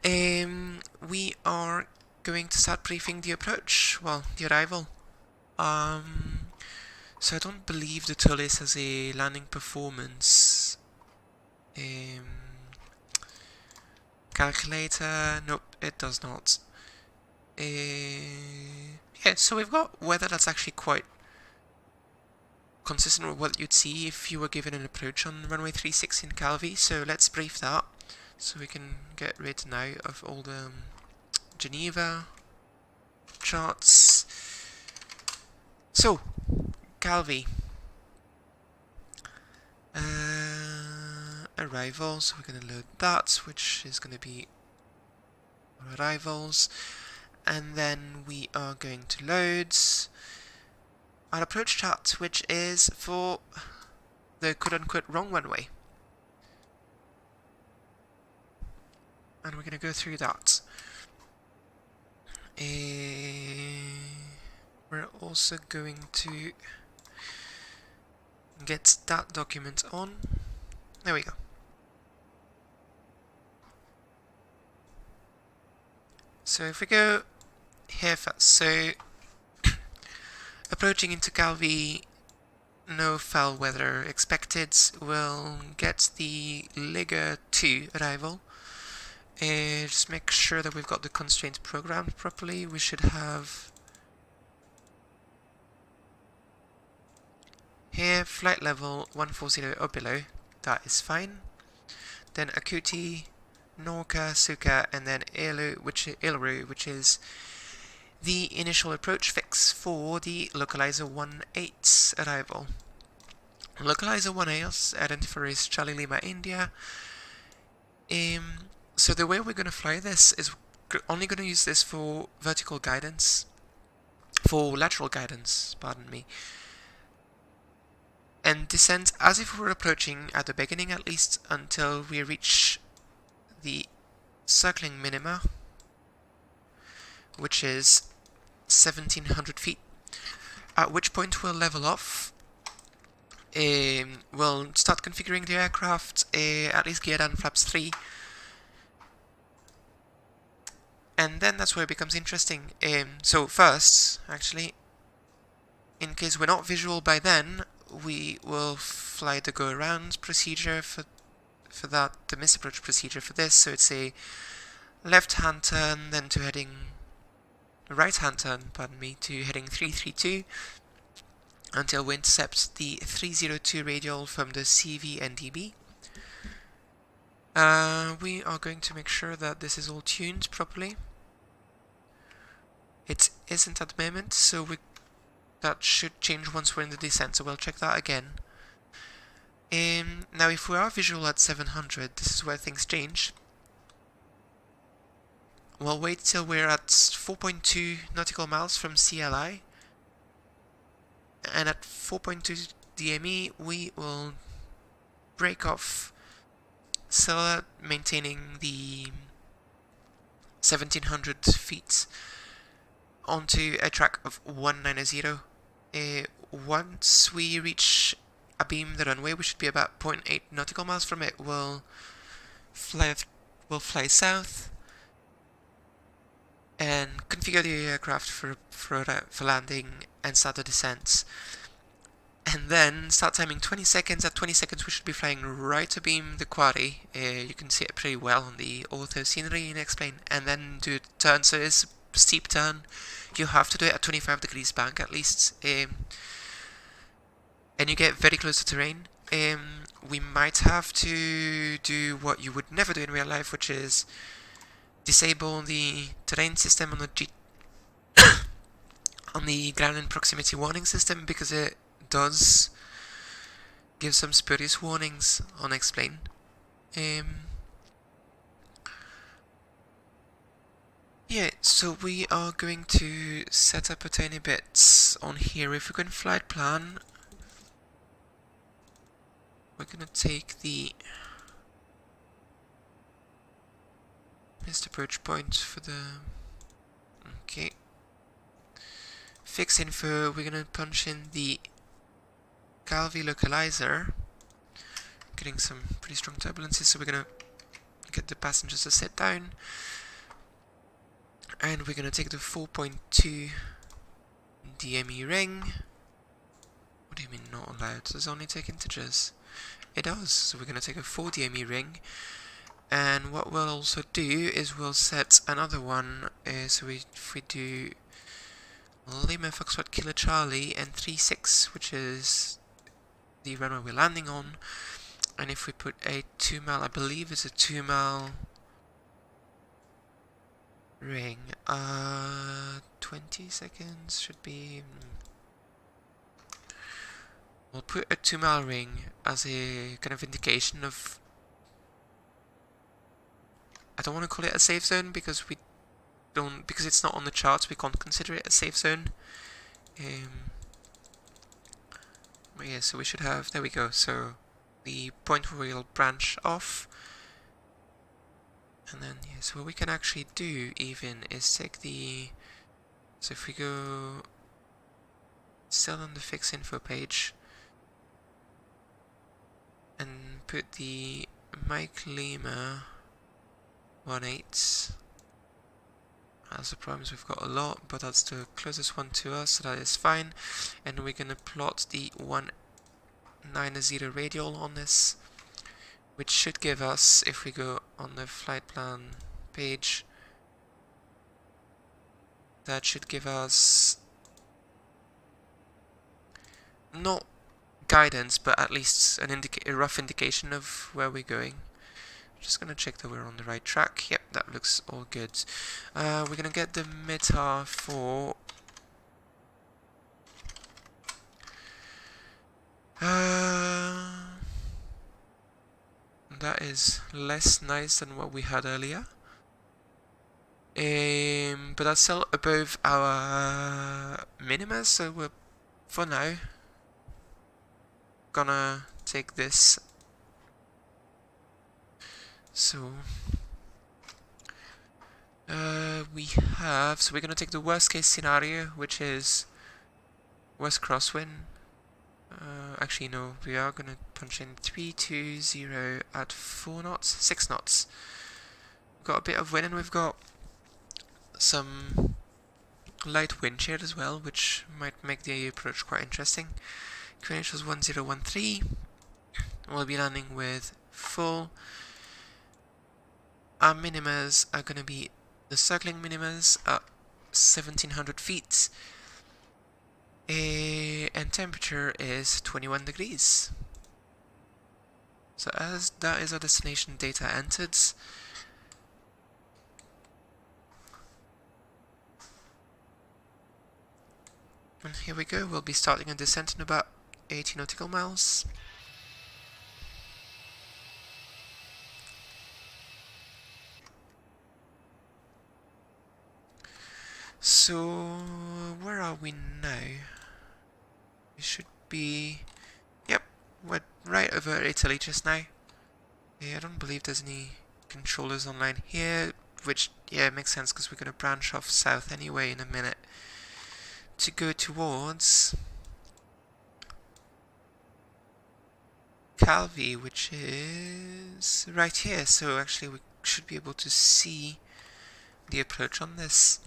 Speaker 1: We are going to start briefing the approach. Well, the arrival. So I don't believe the Tullis has a landing performance calculator. Nope, it does not. Yeah, so we've got weather that's actually quite consistent with what you'd see if you were given an approach on runway 36 in Calvi. So let's brief that, so we can get rid now of all the Geneva charts. So, Calvi. Arrival, so we're going to load that, which is going to be arrivals. And then we are going to load our approach chart, which is for the quote-unquote wrong runway. And we're going to go through that. We're also going to get that document on. There we go. So if we go here first, so approaching into Calvi, no foul weather expected. We'll get the Liga 2 arrival, Just make sure that we've got the constraints programmed properly. We should have here flight level 140 or below. That is fine. Then Akuti, Norka, Suka, and then Ilu, which is the initial approach fix for the Localizer 1-8 arrival. Localizer 1-8 identifier is Charlie Lima India. So the way we're going to fly this is only going to use this for vertical guidance, for lateral guidance, pardon me, and descend as if we were approaching at the beginning at least until we reach the circling minima, which is 1700 feet, at which point we'll level off. We'll start configuring the aircraft, at least gear down flaps 3, and then that's where it becomes interesting. So first, actually, in case we're not visual by then, we will fly the go-around procedure for that, the misapproach procedure for this. So it's a left-hand turn, then to heading right-hand turn, pardon me, to heading 332 until we intercept the 302 radial from the CV and DB. We are going to make sure that this is all tuned properly. It isn't at the moment, so that should change once we're in the descent, so we'll check that again. Now if we are visual at 700, this is where things change. We'll wait till we're at 4.2 nautical miles from CLI, and at 4.2 DME we will break off Sella, maintaining the 1700 feet onto a track of 190. Once we reach abeam the runway, we should be about 0.8 nautical miles from it. We'll fly south and configure the aircraft for landing and start the descent. And then start timing 20 seconds. At 20 seconds we should be flying right abeam the quarry. You can see it pretty well on the ortho scenery in X-plane. And then do a turn, so it's a steep turn. You have to do it at 25 degrees bank at least. And you get very close to terrain. We might have to do what you would never do in real life, which is disable the terrain system on the on the ground and proximity warning system, because it does give some spurious warnings on X-plane. Yeah, so we are going to set up a tiny bit on here. If we can flight plan, we're gonna take the missed approach point for the okay. Fix info, we're gonna punch in the Calvi localizer. Getting some pretty strong turbulences, so we're gonna get the passengers to sit down. And we're gonna take the 4.2 DME ring. What do you mean not allowed? Does it only take integers? It does, so we're gonna take a 4 DME ring. And what we'll also do is we'll set another one, so if we do Lima Foxtrot Kilo Charlie and 36, which is the runway we're landing on, and if we put a 2 mile, I believe it's a 2 mile ring, 20 seconds should be, we'll put a 2 mile ring as a kind of indication of, I don't want to call it a safe zone because because it's not on the charts, we can't consider it a safe zone. But yeah, so we should have, there we go, so the point where we'll branch off. And then, yeah, so what we can actually do even is take the, so if we go still on the fix info page and put the Mike Lima 1-8, as the problems we've got a lot, but that's the closest one to us, so that is fine. And we're gonna plot the 190 radial on this. which should give us, if we go on the flight plan page, that should give us not guidance, but at least a rough indication of where we're going. Just gonna check that we're on the right track. Yep, that looks all good. We're gonna get the METAR for that is less nice than what we had earlier. But that's still above our minima, so we're, for now, gonna take this. So we're gonna take the worst case scenario, which is west crosswind. Actually no, we are gonna punch in 320 at 4 knots, 6 knots. We've got a bit of wind and we've got some light wind shear as well, which might make the approach quite interesting. QNH was 1013. We'll be landing with full. Our minimas are gonna be the circling minimas at 1700 feet. And temperature is 21 degrees. So as that is our destination data entered, and here we go, we'll be starting a descent in about 80 nautical miles. So where are we now? We should be, yep, we're right over Italy just now. I don't believe there's any controllers online here, which, yeah, makes sense because we're going to branch off south anyway in a minute to go towards Calvi, which is right here. So actually we should be able to see the approach on this.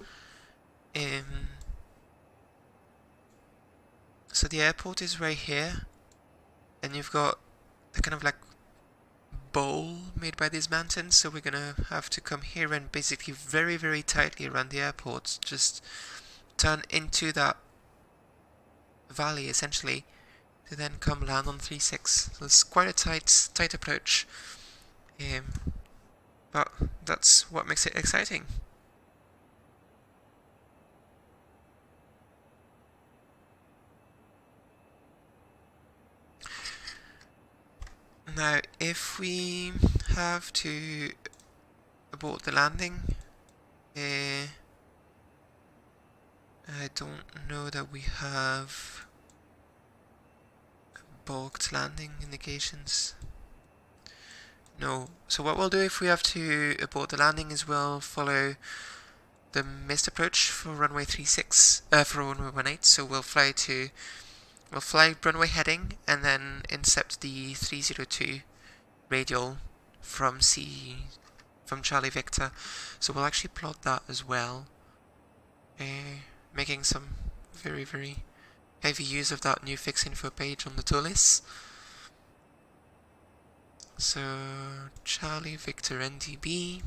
Speaker 1: So the airport is right here, and you've got the kind of like bowl made by these mountains, so we're gonna have to come here and basically very, very tightly around the airport, just turn into that valley essentially, to then come land on 3-6. So it's quite a tight approach, but that's what makes it exciting. Now, if we have to abort the landing, I don't know that we have balked landing indications. No. So what we'll do if we have to abort the landing is we'll follow the missed approach for runway 36, for runway 18. So we'll fly runway heading and then intercept the 302 radial from Charlie Victor. So we'll actually plot that as well, making some very, very heavy use of that new fix info page on the TOLIS. So Charlie Victor NDB,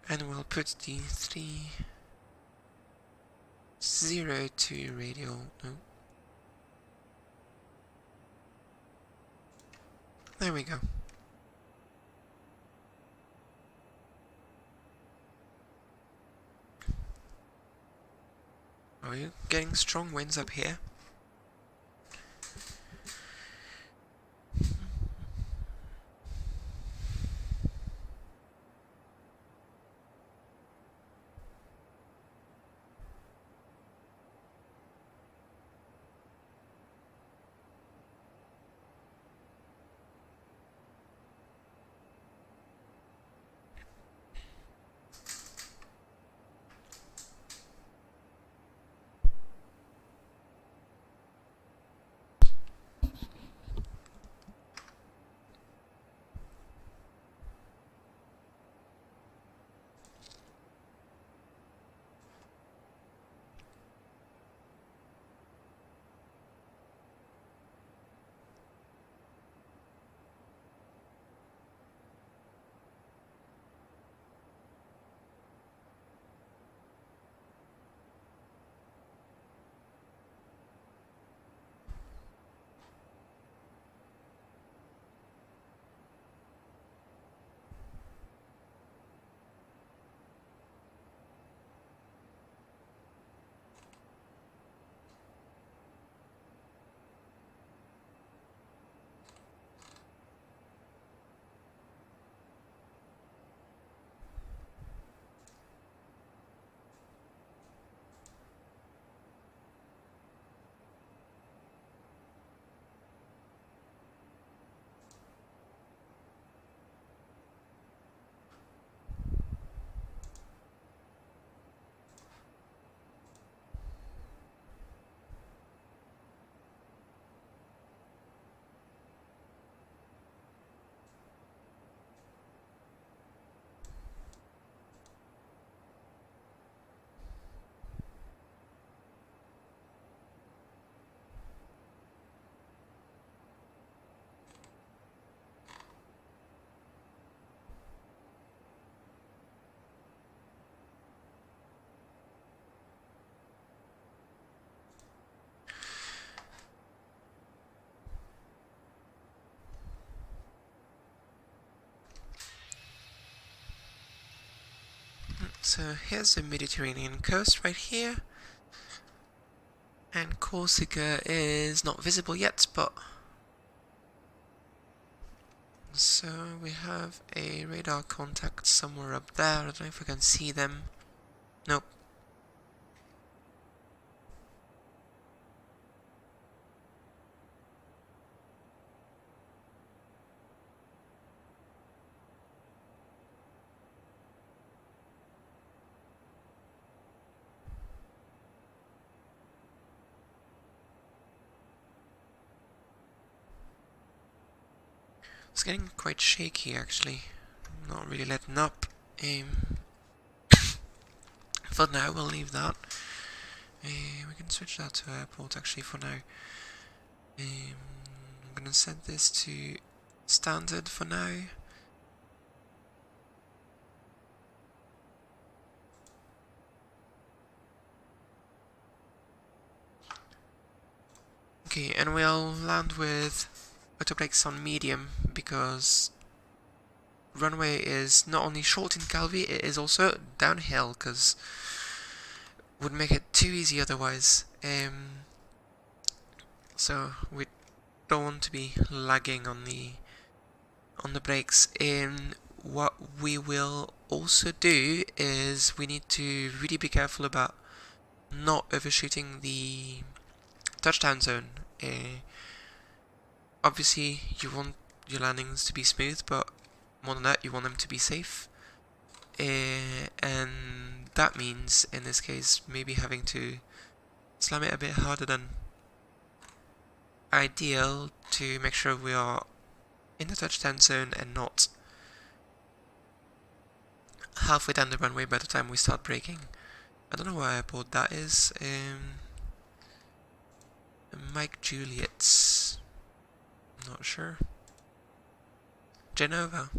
Speaker 1: and we'll put the 302 radial. No. There we go. Are you getting strong winds up here? So here's the Mediterranean coast right here. And Corsica is not visible yet, but... So we have a radar contact somewhere up there. I don't know if we can see them. Nope. It's getting quite shaky actually. Not really letting up. For now we'll leave that. We can switch that to airport actually for now. I'm gonna set this to standard for now. Okay, and we'll land with auto brakes on medium because runway is not only short in Calvi, it is also downhill because would make it too easy otherwise. So we don't want to be lagging on the brakes. What we will also do is we need to really be careful about not overshooting the touchdown zone. Obviously you want your landings to be smooth, but more than that you want them to be safe. And that means in this case maybe having to slam it a bit harder than ideal to make sure we are in the touchdown zone and not halfway down the runway by the time we start braking. I don't know what airport that is. Mike Juliet's. Not sure. Genova.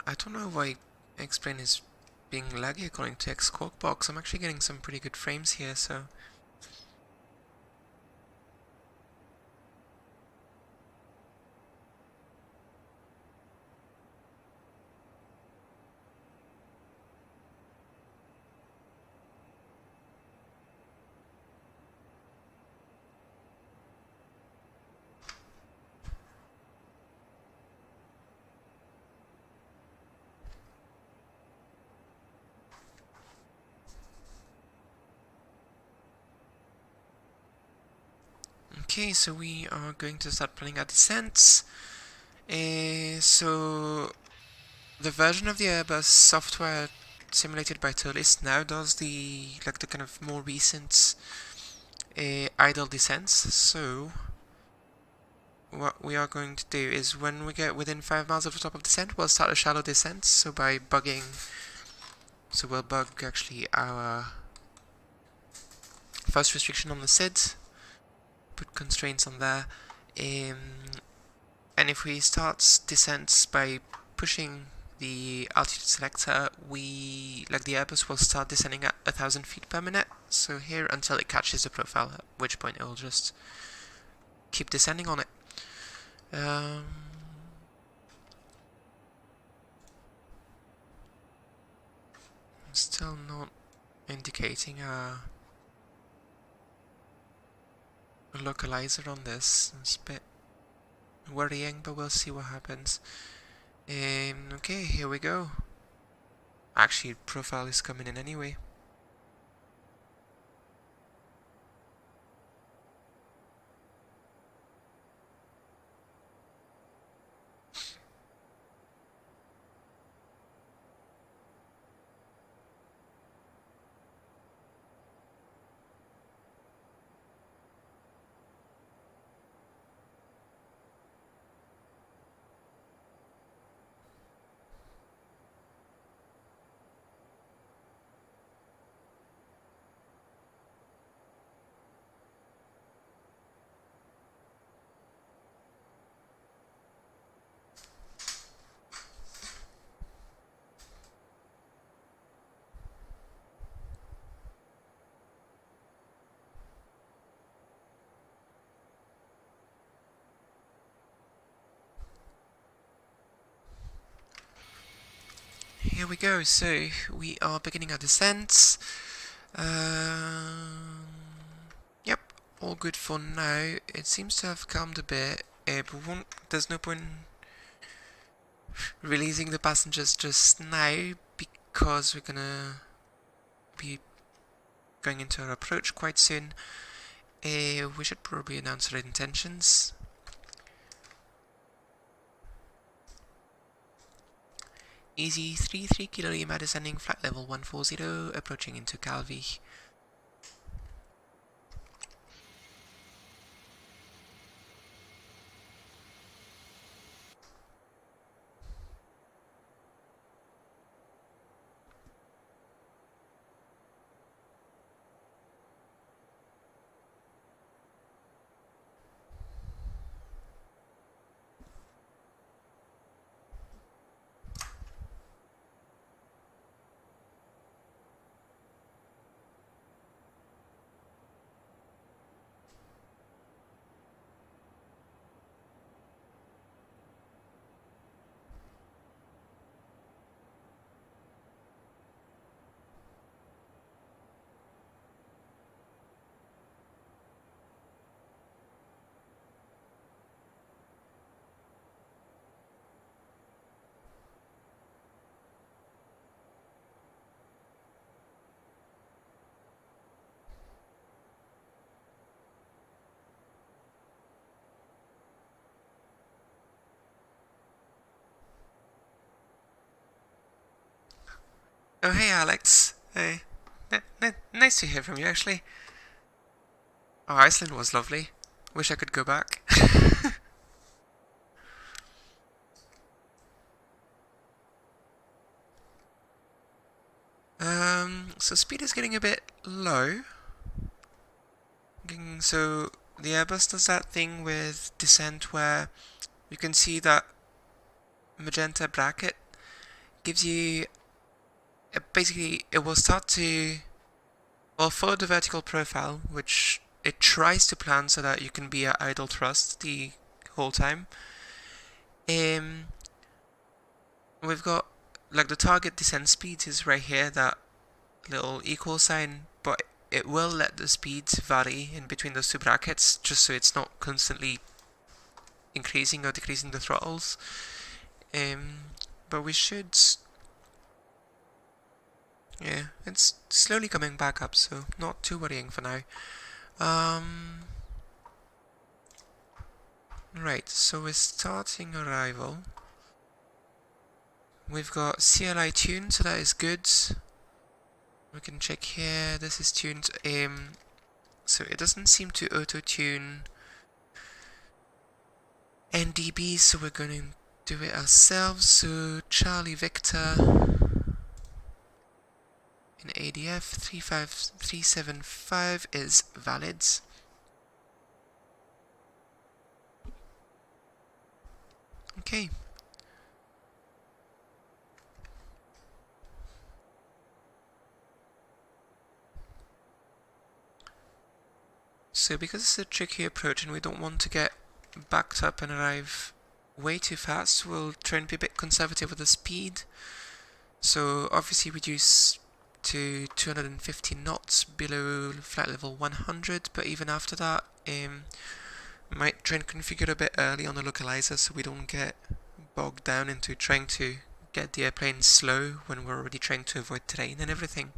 Speaker 1: I don't know why X-Plane is being laggy according to X-Squawk. I'm actually getting some pretty good frames here, so... Okay, so we are going to start planning our descents. So the version of the Airbus software simulated by Turles now does the kind of more recent idle descents. So what we are going to do is when we get within 5 miles of the top of descent, we'll start a shallow descent. So by bugging, so we'll bug actually our first restriction on the SID, put constraints on there, and if we start descents by pushing the altitude selector, the Airbus will start descending at 1,000 feet per minute. So here until it catches the profile, at which point it will just keep descending on it. Still not indicating a localizer on this. It's a bit worrying, but we'll see what happens. Okay, here we go. Actually, profile is coming in anyway. Here we go, so we are beginning our descent. Yep, all good for now. It seems to have calmed a bit, but there's no point releasing the passengers just now because we're gonna be going into our approach quite soon. We should probably announce our intentions. Easy 33 Kilo Lima descending flight level 140, approaching into Calvi. Oh hey Alex, hey, nice to hear from you actually. Oh, Iceland was lovely. Wish I could go back. So speed is getting a bit low. So the Airbus does that thing with descent where you can see that magenta bracket gives you basically it will start to follow the vertical profile, which it tries to plan so that you can be at idle thrust the whole time. We've got the target descent speed is right here, that little equal sign, but it will let the speed vary in between those two brackets just so it's not constantly increasing or decreasing the throttles. But we should... Yeah, it's slowly coming back up, so not too worrying for now. Right, so we're starting arrival. We've got CLI tuned, so that is good. We can check here, this is tuned. So it doesn't seem to auto-tune NDB, so we're going to do it ourselves. So Charlie Victor in ADF 35375 is valid. Okay. So because it's a tricky approach and we don't want to get backed up and arrive way too fast, we'll try and be a bit conservative with the speed. So obviously reduce to 250 knots below flight level 100, but even after that, might try and configure a bit early on the localizer so we don't get bogged down into trying to get the airplane slow when we're already trying to avoid terrain and everything.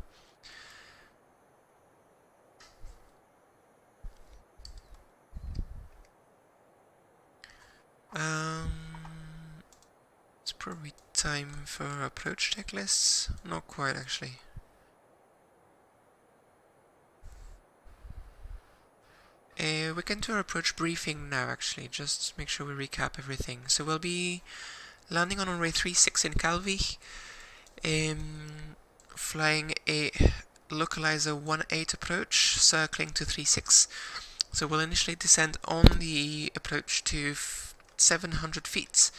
Speaker 1: It's probably time for approach checklists. Not quite, actually. We can do our approach briefing now, actually, just make sure we recap everything. So we'll be landing on runway 36 in Calvi, flying a localizer 18 approach, circling to 36. So we'll initially descend on the approach to 700 feet.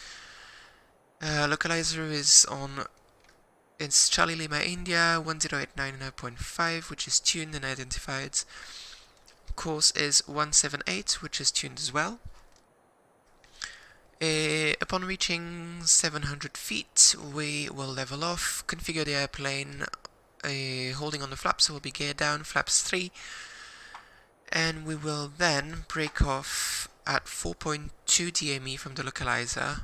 Speaker 1: Localizer is on, it's Charlie Lima India 1089.5, which is tuned and identified. Course is 178, which is tuned as well. Upon reaching 700 feet, we will level off, configure the airplane, holding on the flaps, so we'll be geared down, flaps 3, and we will then break off at 4.2 DME from the localizer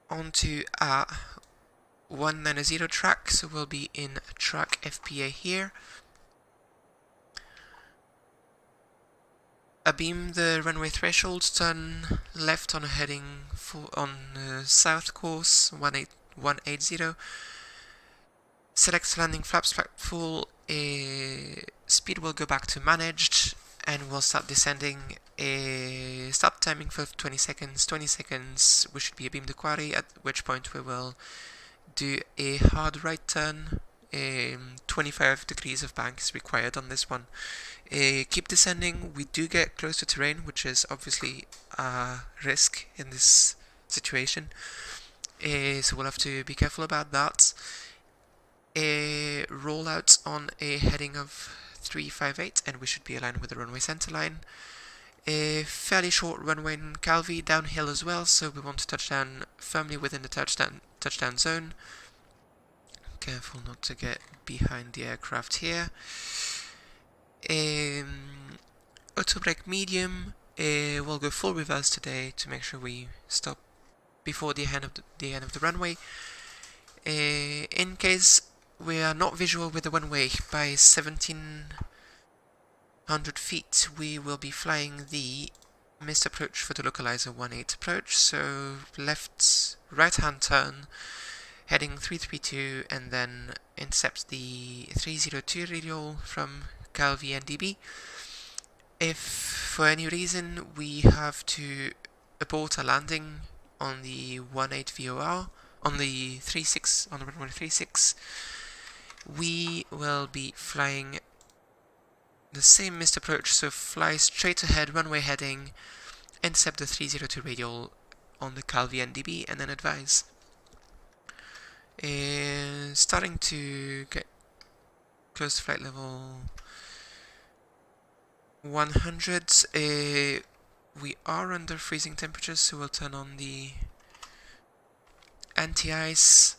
Speaker 1: onto a 190 track, so we'll be in track FPA here. Abeam the runway threshold, turn left on a heading on south course 180. Select landing flaps full. Speed will go back to managed, and we'll start descending. Start timing for 20 seconds. 20 seconds. We should be abeam the quarry, at which point we will do a hard right turn. 25 degrees of bank is required on this one. Keep descending. We do get close to terrain, which is obviously a risk in this situation, so we'll have to be careful about that. Roll out on a heading of 358, and we should be aligned with the runway centerline. A fairly short runway in Calvi, downhill as well, so we want to touch down firmly within the touchdown zone. Careful not to get behind the aircraft here. Auto brake medium. We'll go full reverse today to make sure we stop before the end of the runway. In case we are not visual with the runway by 1700 feet, we will be flying the missed approach for the localizer 18 approach. So right hand turn, heading 332, and then intercept the 302 radial from Calvi and DB. If for any reason we have to abort a landing on the 18 VOR, on the 36, on the runway 36, we will be flying the same missed approach, so fly straight ahead, runway heading, intercept the 302 radial on the Calvi NDB, and then advise. Starting to get close to flight level 100. We are under freezing temperatures, so we'll turn on the anti-ice,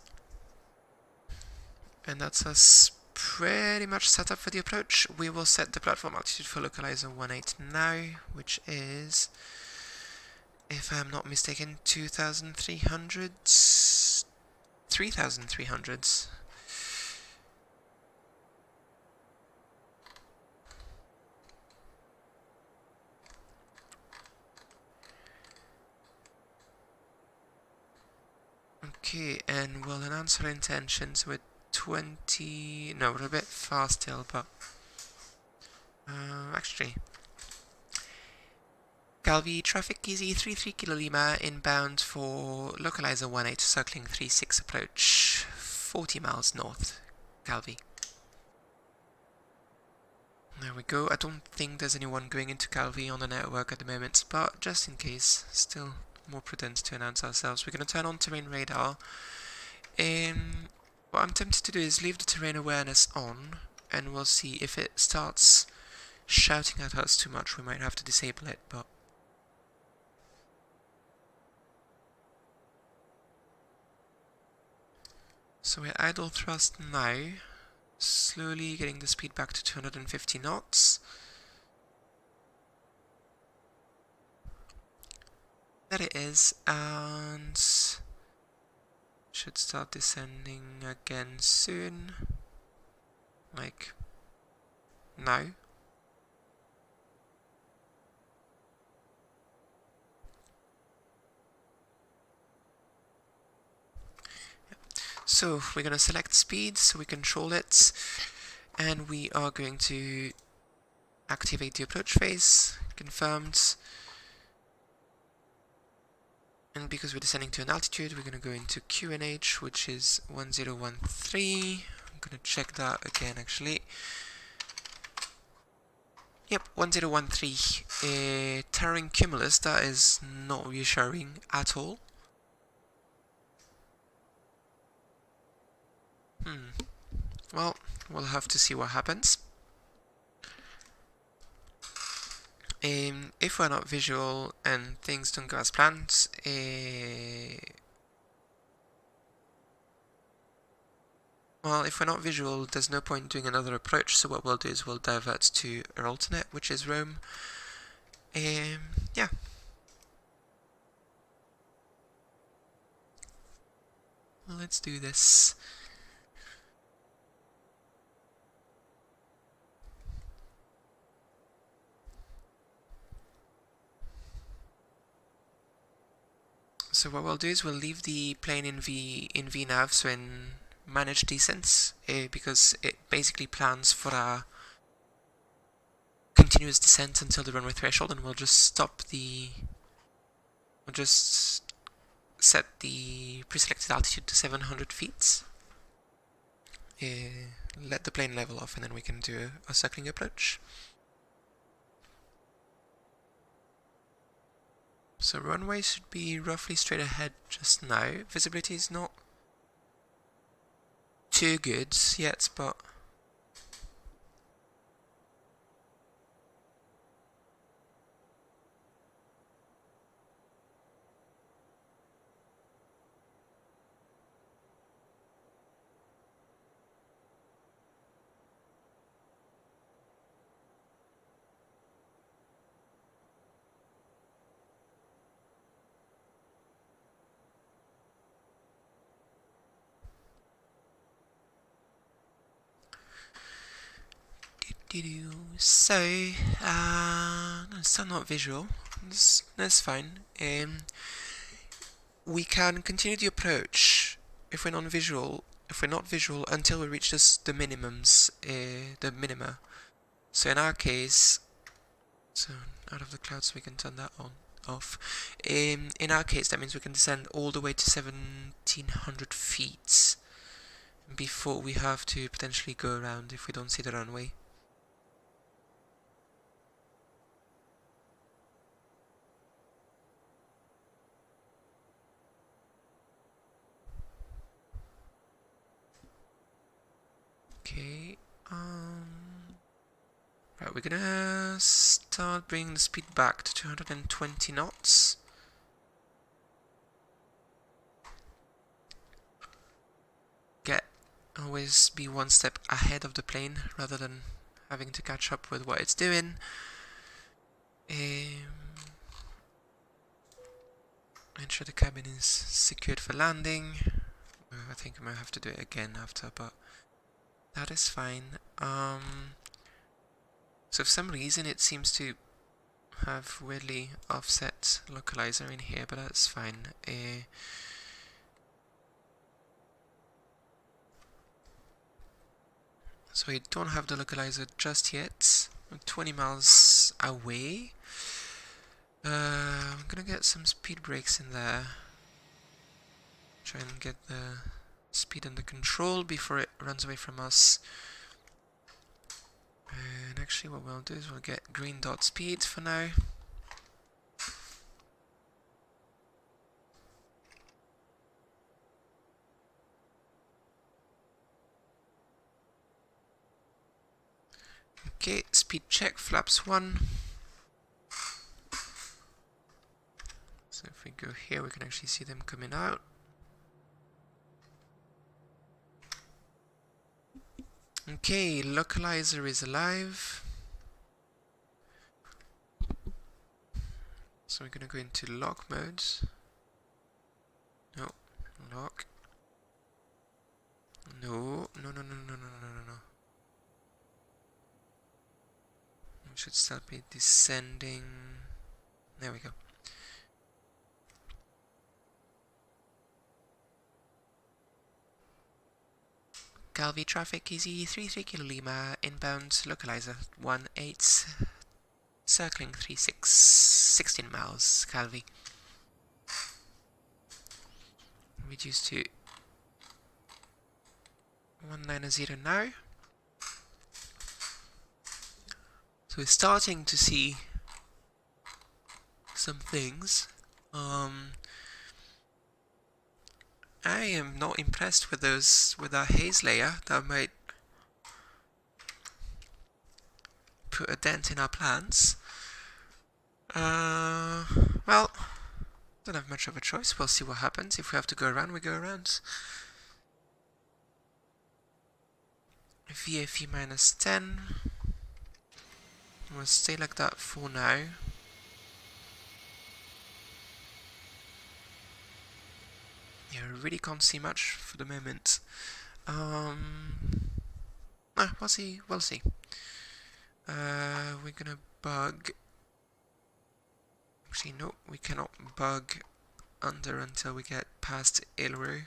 Speaker 1: and that's us pretty much set up for the approach. We will set the platform altitude for localizer 18 now, which is, if I'm not mistaken, 2,300, 3,300. Okay, and we'll announce our intentions with 20... No, we're a bit fast still, but... actually... Calvi, traffic easy 33 Kilo Lima, inbound for localizer 18, circling 36 approach, 40 miles north, Calvi. There we go. I don't think there's anyone going into Calvi on the network at the moment, but just in case, still more prudent to announce ourselves. We're going to turn on terrain radar. What I'm tempted to do is leave the terrain awareness on, and we'll see if it starts shouting at us too much. We might have to disable it, but... So we're idle thrust now, slowly getting the speed back to 250 knots. There it is, and should start descending again soon, like now. So we're going to select speed, so we control it, and we are going to activate the approach phase, confirmed. And because we're descending to an altitude, we're going to go into QNH, which is 1013. I'm going to check that again actually. Yep, 1013. Towering cumulus, that is not reassuring at all. Well, we'll have to see what happens. If we're not visual and things don't go as planned, well, if we're not visual, there's no point doing another approach, so what we'll do is we'll divert to our alternate, which is Rome. Yeah. Let's do this. So what we'll do is we'll leave the plane in VNav, so in manage descents, because it basically plans for a continuous descent until the runway threshold, and we'll just set the pre-selected altitude to 700 feet. Let the plane level off, and then we can do a circling approach. So runway should be roughly straight ahead just now. Visibility is not too good yet, but so, no, still not visual. That's fine. We can continue the approach if we're not visual until we reach the minimums, the minima. So in our case, so out of the clouds we can turn that off. In our case, that means we can descend all the way to 1700 feet before we have to potentially go around if we don't see the runway. Okay, right, we're gonna start bringing the speed back to 220 knots. Always be one step ahead of the plane rather than having to catch up with what it's doing. Ensure the cabin is secured for landing. I think I might have to do it again after, but that is fine. So for some reason it seems to have weirdly offset localizer in here, but that's fine. So we don't have the localizer just yet. We're 20 miles away. I'm gonna get some speed brakes in there. Try and get the speed under control before it runs away from us. And actually what we'll do is we'll get green dot speed for now. Okay, speed check, flaps 1. So if we go here, we can actually see them coming out. Okay, localizer is alive. So we're gonna go into lock mode. No, lock. No. We should still be descending. There we go. Calvi traffic easy 33 Kilo Lima inbound localizer 18 circling 36 16 miles Calvi. Reduce to 190 now. So we're starting to see some things. I am not impressed with that haze layer. That might put a dent in our plans. Well, don't have much of a choice. We'll see what happens. If we have to go around, we go around. VFE minus 10. We'll stay like that for now. Yeah, I really can't see much for the moment. We'll see. We're gonna bug. Actually, no, we cannot bug under until we get past Ilru.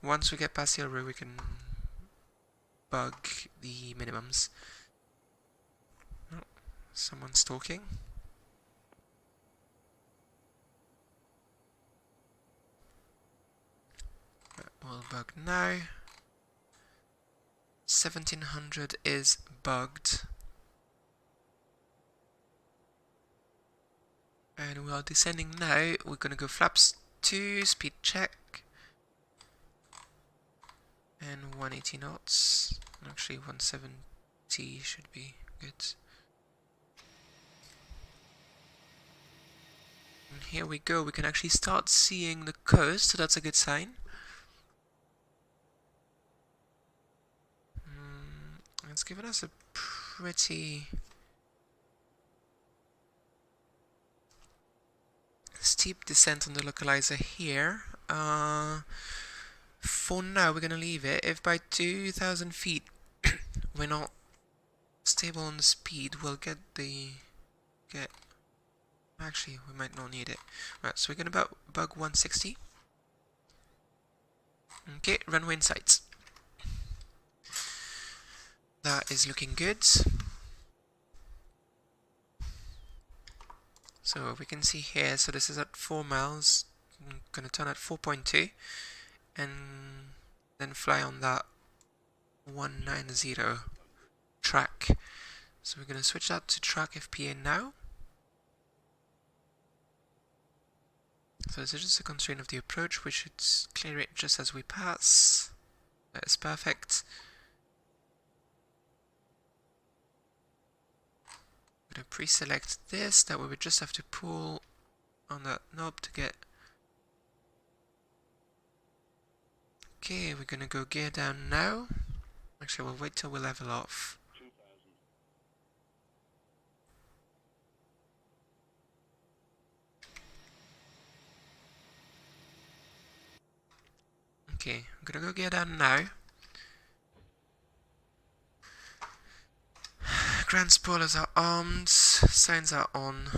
Speaker 1: Once we get past Ilru, we can bug the minimums. Oh, someone's talking. We'll bug now. 1700 is bugged. And we are descending now. We're gonna go flaps 2, speed check. And 180 knots. Actually 170 should be good. And here we go, we can actually start seeing the coast, so that's a good sign. It's given us a pretty steep descent on the localizer here. For now, we're gonna leave it. If by 2,000 feet we're not stable on the speed, we'll actually, we might not need it. Right, so we're gonna bug 160. Okay, runway in sight. That is looking good. So we can see here, so this is at 4 miles. I'm gonna turn at 4.2 and then fly on that 190 track. So we're gonna switch that to track FPA now. So this is just a constraint of the approach. We should clear it just as we pass. That is perfect. I'm gonna pre-select this, that way we just have to pull on that knob to get. Okay, we're gonna go gear down now. Actually, we'll wait till we level off. Okay, I'm gonna go gear down now. Grand spoilers are armed, signs are on,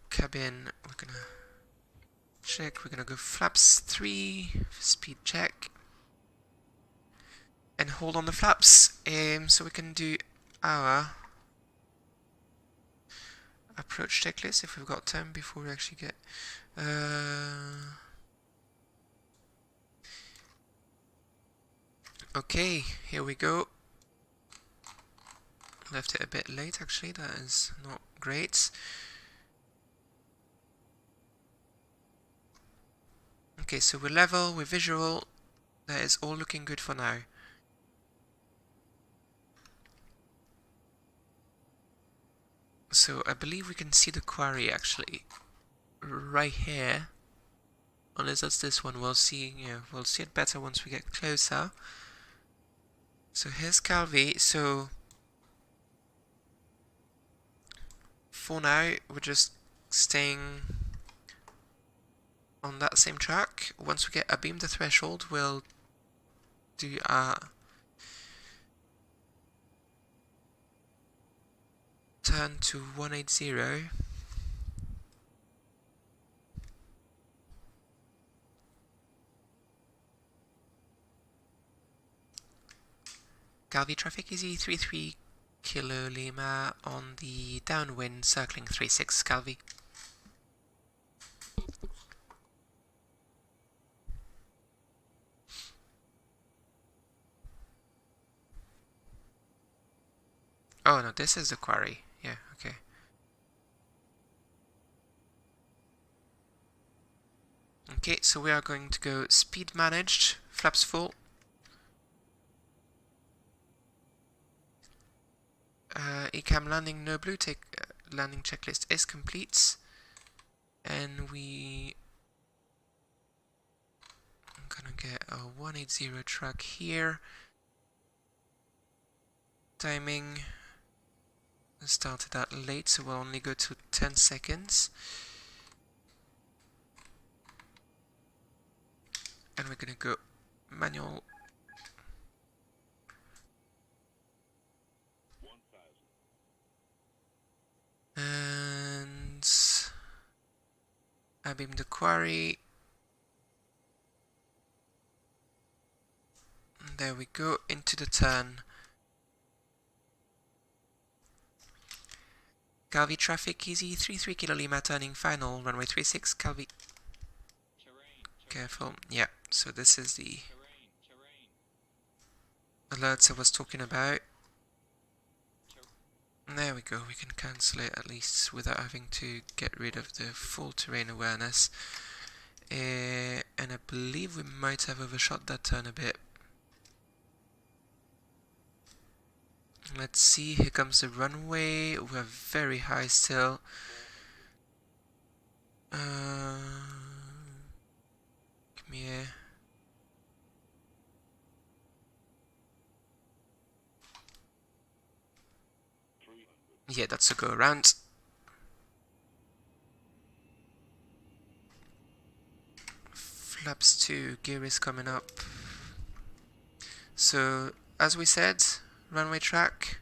Speaker 1: cabin, we're gonna check, we're gonna go flaps 3, speed check, and hold on the flaps, so we can do our approach checklist if we've got time before we actually get. Okay, here we go. Left it a bit late actually, that is not great. Okay, so we're level, we're visual, that is all looking good for now. So I believe we can see the quarry actually right here. Unless that's this one, we'll see it better once we get closer. So here's Calvi, so for now we're just staying on that same track. Once we get abeam the threshold, we'll do a turn to 180. Calvi traffic is E33 Kilo Lima on the downwind circling 36 Calvi. Oh no, this is the quarry. Yeah, okay. Okay, so we are going to go speed managed, flaps full. ECAM landing no blue, landing checklist is complete. And I'm gonna get a 180 track here. Timing started that late, so we'll only go to 10 seconds. And we're gonna go manual. And abeam the quarry. And there we go, into the turn. Calvi traffic easy, 33 Kilo Lima turning final, runway 36, Calvi. Careful, yeah, so this is the alerts I was talking about. There we go, we can cancel it at least without having to get rid of the full terrain awareness. And I believe we might have overshot that turn a bit. Let's see, here comes the runway, we're very high still. Come here. Yeah, that's a go around. Flaps 2, gear is coming up. So, as we said, runway track.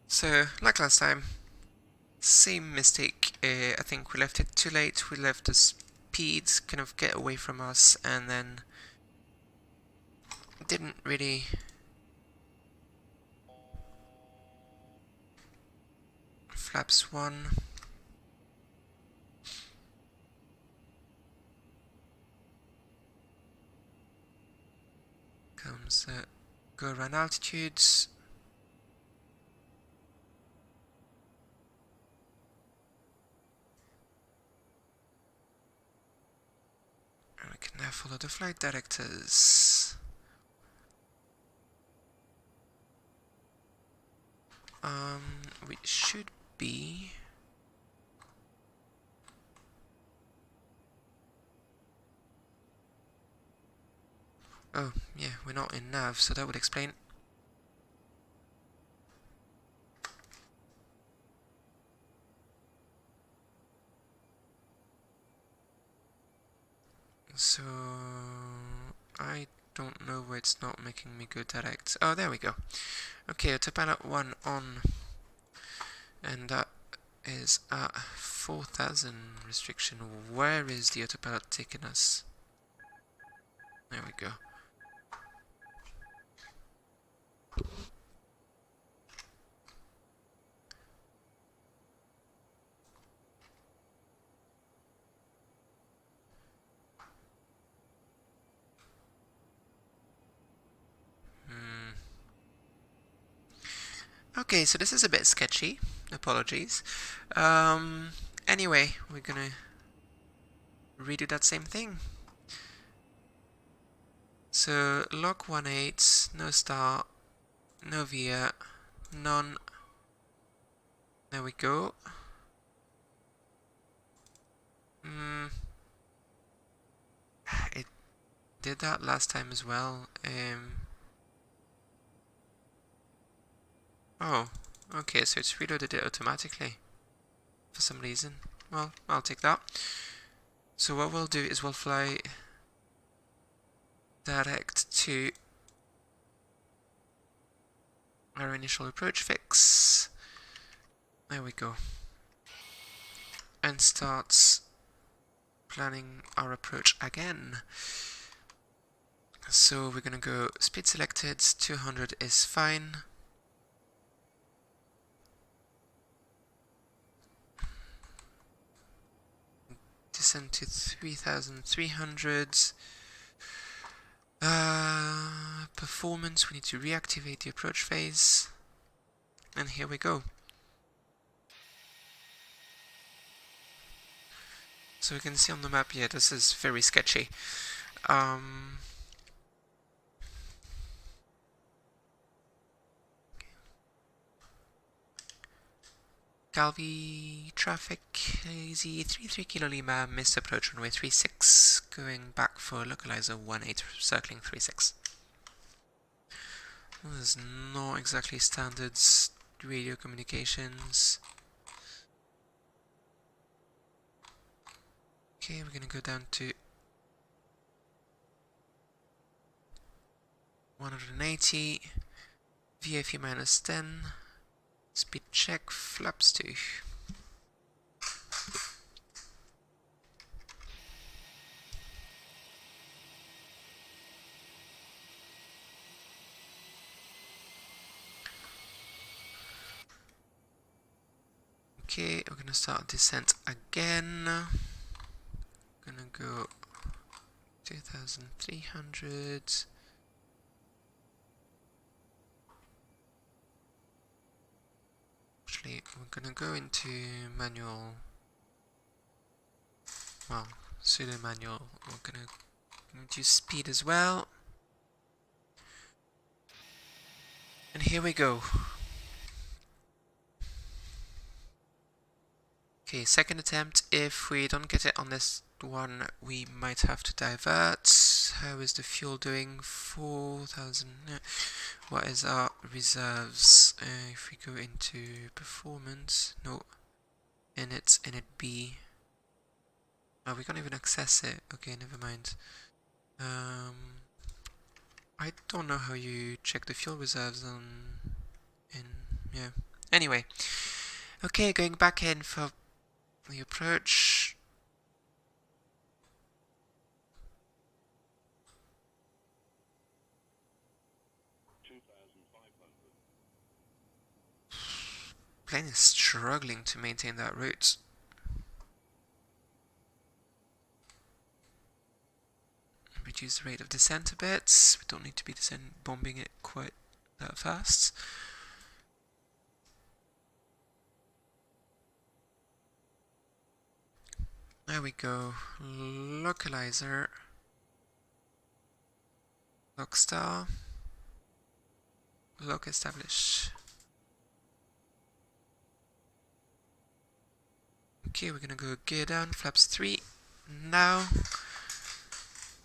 Speaker 1: So, like last time, same mistake. I think we left it too late. We left the speed kind of get away from us, and then didn't really flaps 1. Comes go around altitudes. And we can now follow the flight directors. We should be. Oh, yeah, we're not in nav, so that would explain. So I don't know why it's not making me go direct. Oh, there we go. Okay, autopilot 1 on, and that is at 4,000 restriction. Where is the autopilot taking us? There we go. Okay, so this is a bit sketchy. Apologies. Anyway, we're gonna redo that same thing. So lock 1.8, no start, no via, none. There we go. It did that last time as well. Oh, okay, so it's reloaded it automatically for some reason. Well, I'll take that. So what we'll do is we'll fly direct to our initial approach fix. There we go. And starts planning our approach again. So we're gonna go speed selected, 200 is fine. Descend to 3,300. Performance, we need to reactivate the approach phase. And here we go. So we can see on the map, yeah, this is very sketchy. Calvi traffic, easy 33 Kilo Lima, missed approach runway 36, going back for localizer 18, circling 36. Well, this is not exactly standard radio communications. Okay, we're gonna go down to 180, VFE minus 10, speed check, flaps 2. Okay, we're gonna start descent again. Gonna go 2,300. Actually, we're gonna go into manual. Well, pseudo manual. We're gonna do speed as well. And here we go. Okay, second attempt. If we don't get it on this one, we might have to divert. How is the fuel doing? 4,000. What is our reserves? If we go into performance, no, init B. Oh, we can't even access it. Okay, never mind. I don't know how you check the fuel reserves yeah. Anyway, okay, going back in for the approach. Plane is struggling to maintain that route. Reduce the rate of descent a bit. We don't need to be bombing it quite that fast. There we go. Localizer. Lock star. Lock establish. Okay, we're gonna go gear down, flaps 3. Now,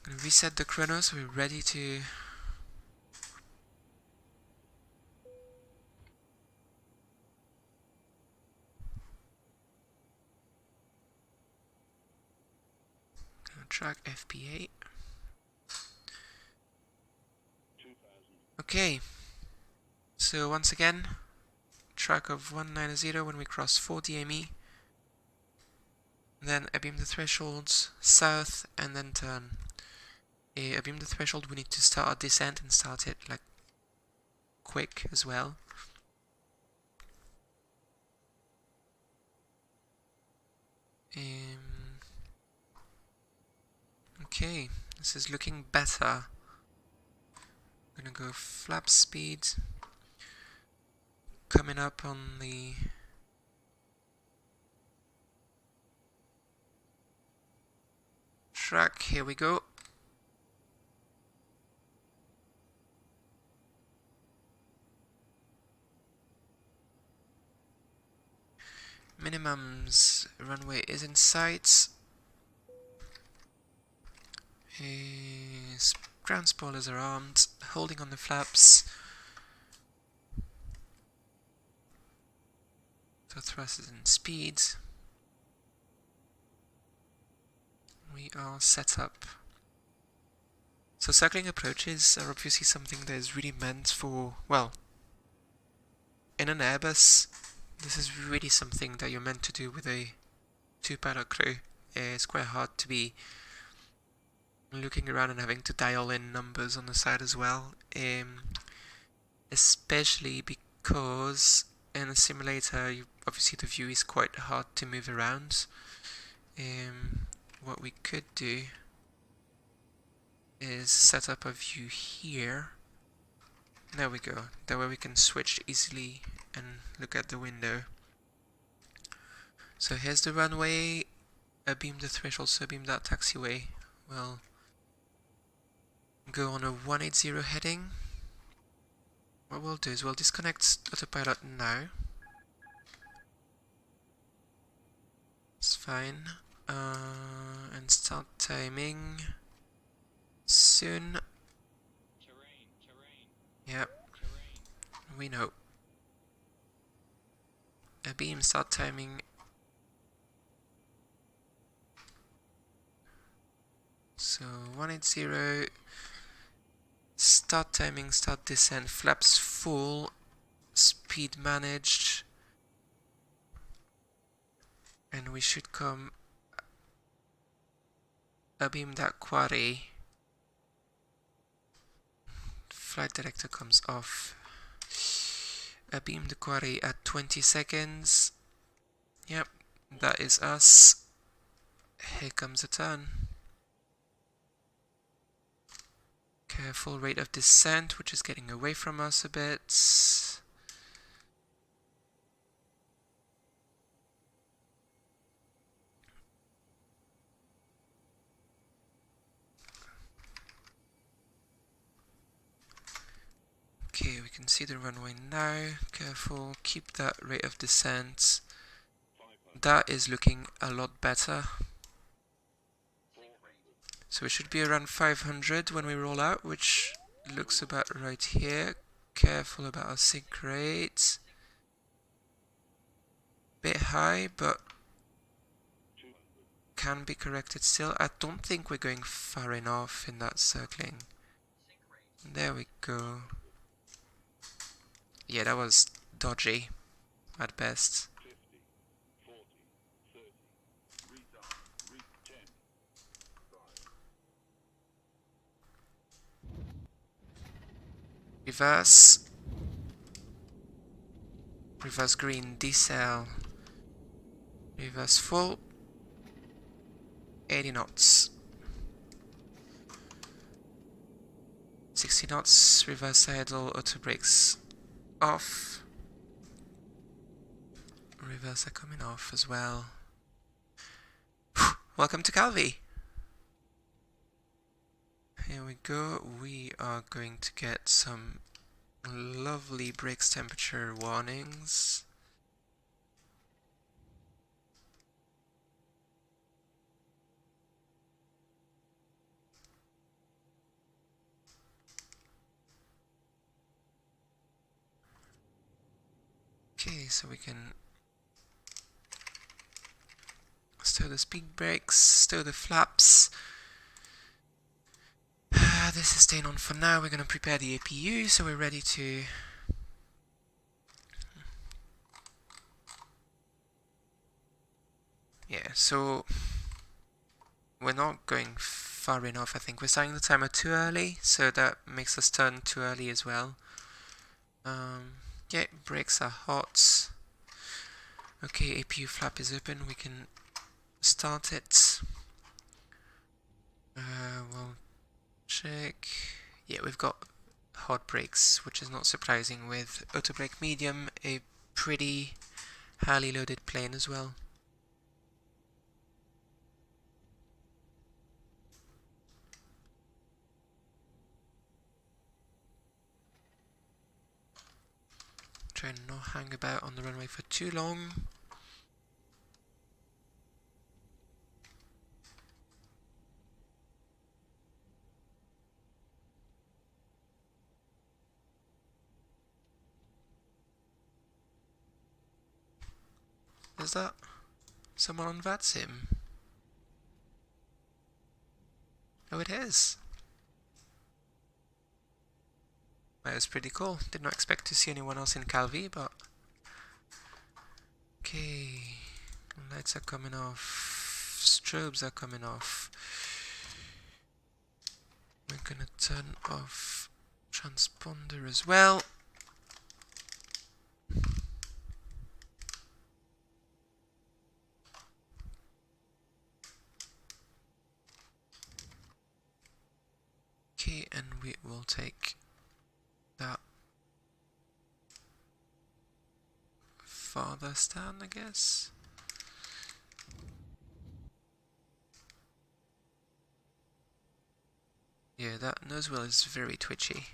Speaker 1: gonna reset the chrono so we're ready to track FP8. Okay, so once again, track of 190 when we cross 4 DME, then abeam the thresholds south and then turn. Abeam the threshold, we need to start our descent and start it like quick as well. Okay, this is looking better. I'm gonna go flap speed. Coming up on the track, here we go. Minimums, runway is in sight. Ground spoilers are armed, holding on the flaps. So thrust is in speed. We are set up. So circling approaches are obviously something that is really meant for, well, in an Airbus, this is really something that you're meant to do with a two-pilot crew. It's quite hard to be looking around and having to dial in numbers on the side as well, especially because in a simulator obviously the view is quite hard to move around. What we could do is set up a view here. There we go, that way we can switch easily and look at the window. So here's the runway, abeam the threshold, so abeam that taxiway. We'll go on a 180 heading. What we'll do is we'll disconnect autopilot now. It's fine. And start timing soon. Yep. We know. Abeam, start timing. So 180. Start timing, start descent, flaps full, speed managed, and we should come abeam that quarry. Flight director comes off. Abeam the quarry at 20 seconds. Yep, that is us. Here comes a turn. Careful rate of descent, which is getting away from us a bit. Okay, we can see the runway now. Careful, keep that rate of descent. That is looking a lot better. So we should be around 500 when we roll out, which looks about right here. Careful about our sync rate. Bit high, but can be corrected still. I don't think we're going far enough in that circling. There we go. Yeah, that was dodgy at best. Reverse. Reverse green, decel. Reverse full. 80 knots. 60 knots, reverse idle, auto brakes off. Reverse are coming off as well. Welcome to Calvi. Here we go. We are going to get some lovely brakes temperature warnings. Okay, so we can stow the speed brakes, stow the flaps. This is staying on for now. We're going to prepare the APU, so we're ready to... Yeah, so we're not going far enough, I think. We're starting the timer too early, so that makes us turn too early as well. Yeah, brakes are hot. Okay, APU flap is open, we can start it. We'll check. Yeah, we've got hot brakes, which is not surprising with auto brake medium, a pretty highly loaded plane as well. Try and not hang about on the runway for too long. Is that someone on VATSIM? Oh, it is. That was pretty cool. Did not expect to see anyone else in Calvi, but... Okay, lights are coming off, strobes are coming off. We're gonna turn off transponder as well. Okay, and we will take that farther stand, I guess. Yeah, that nose wheel is very twitchy.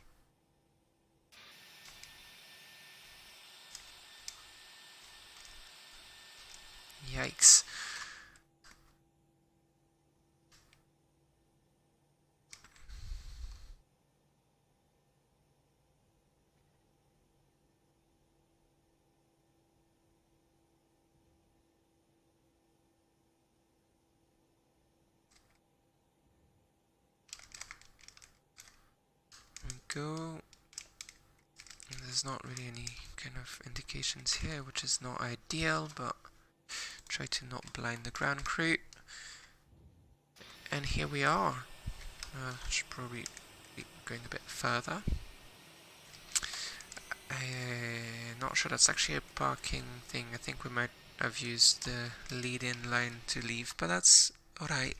Speaker 1: Yikes. Go. There's not really any kind of indications here, which is not ideal, but try to not blind the ground crew. And here we are. Should probably be going a bit further. Not sure that's actually a parking thing. I think we might have used the lead-in line to leave, but that's alright.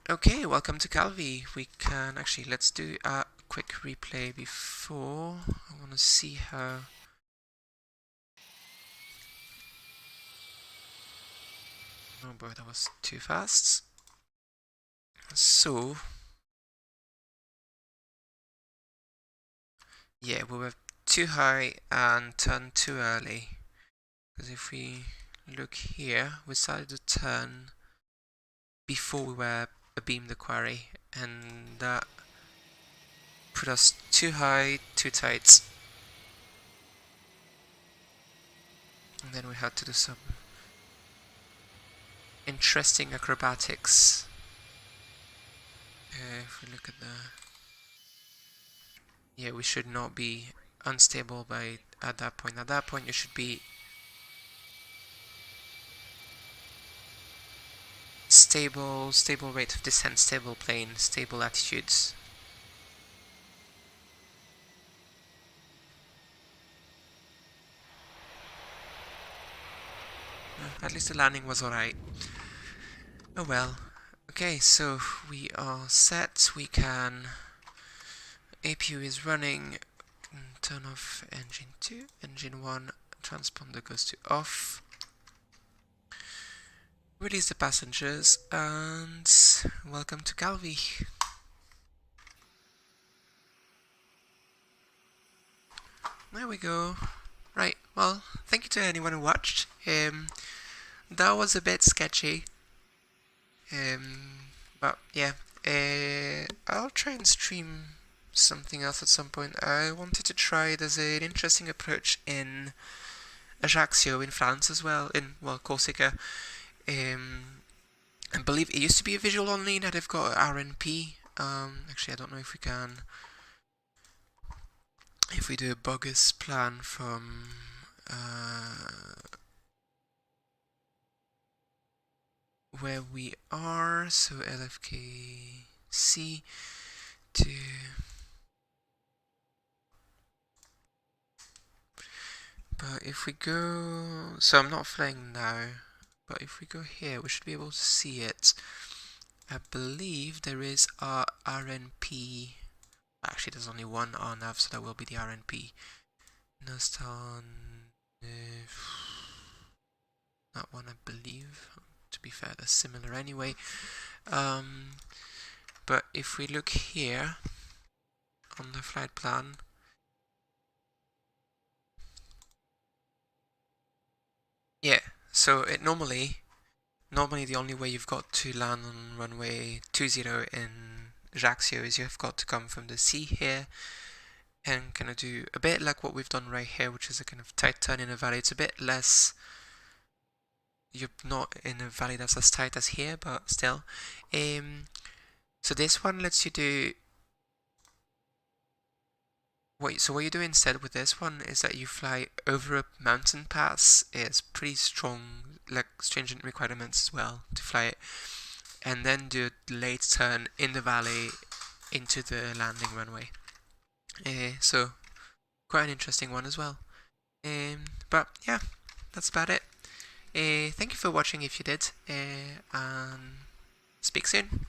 Speaker 1: Okay, welcome to Calvi. We can actually, let's do a quick replay before. I want to see how... Oh boy, that was too fast. So... yeah, we were too high and turned too early. Because if we look here, we started to turn before we were abeam the quarry, and that put us too high, too tight. And then we had to do some interesting acrobatics. If we look at the... yeah, we should not be unstable at that point. At that point you should be stable rate of descent, stable plane, stable attitudes. At least the landing was alright. Oh well. Okay, so we are set. We can... APU is running. Turn off engine 2. Engine 1. Transponder goes to off. Release the passengers and welcome to Calvi. There we go. Right, well, thank you to anyone who watched. That was a bit sketchy. But yeah, I'll try and stream something else at some point. I wanted to try, there's an interesting approach in Ajaccio in France as well, well, Corsica. I believe it used to be a visual only, now they've got RNP, Actually, I don't know if we can. If we do a bogus plan from where we are, so LFKC to but if we go, so I'm not flying now, but if we go here, we should be able to see it. I believe there is a RNP. Actually, there's only one RNAV, so that will be the RNP. Nostan, that one I believe. To be fair, they're similar anyway. But if we look here on the flight plan, yeah. So it normally the only way you've got to land on runway 20 in Ajaccio is you've got to come from the sea here and kind of do a bit like what we've done right here, which is a kind of tight turn in a valley. It's a bit less, you're not in a valley that's as tight as here, but still. So this one lets you do, so what you do instead with this one is that you fly over a mountain pass. It's pretty strong, like stringent requirements as well to fly it, and then do a late turn in the valley into the landing runway. So quite an interesting one as well. But yeah, that's about it. Thank you for watching if you did, and speak soon.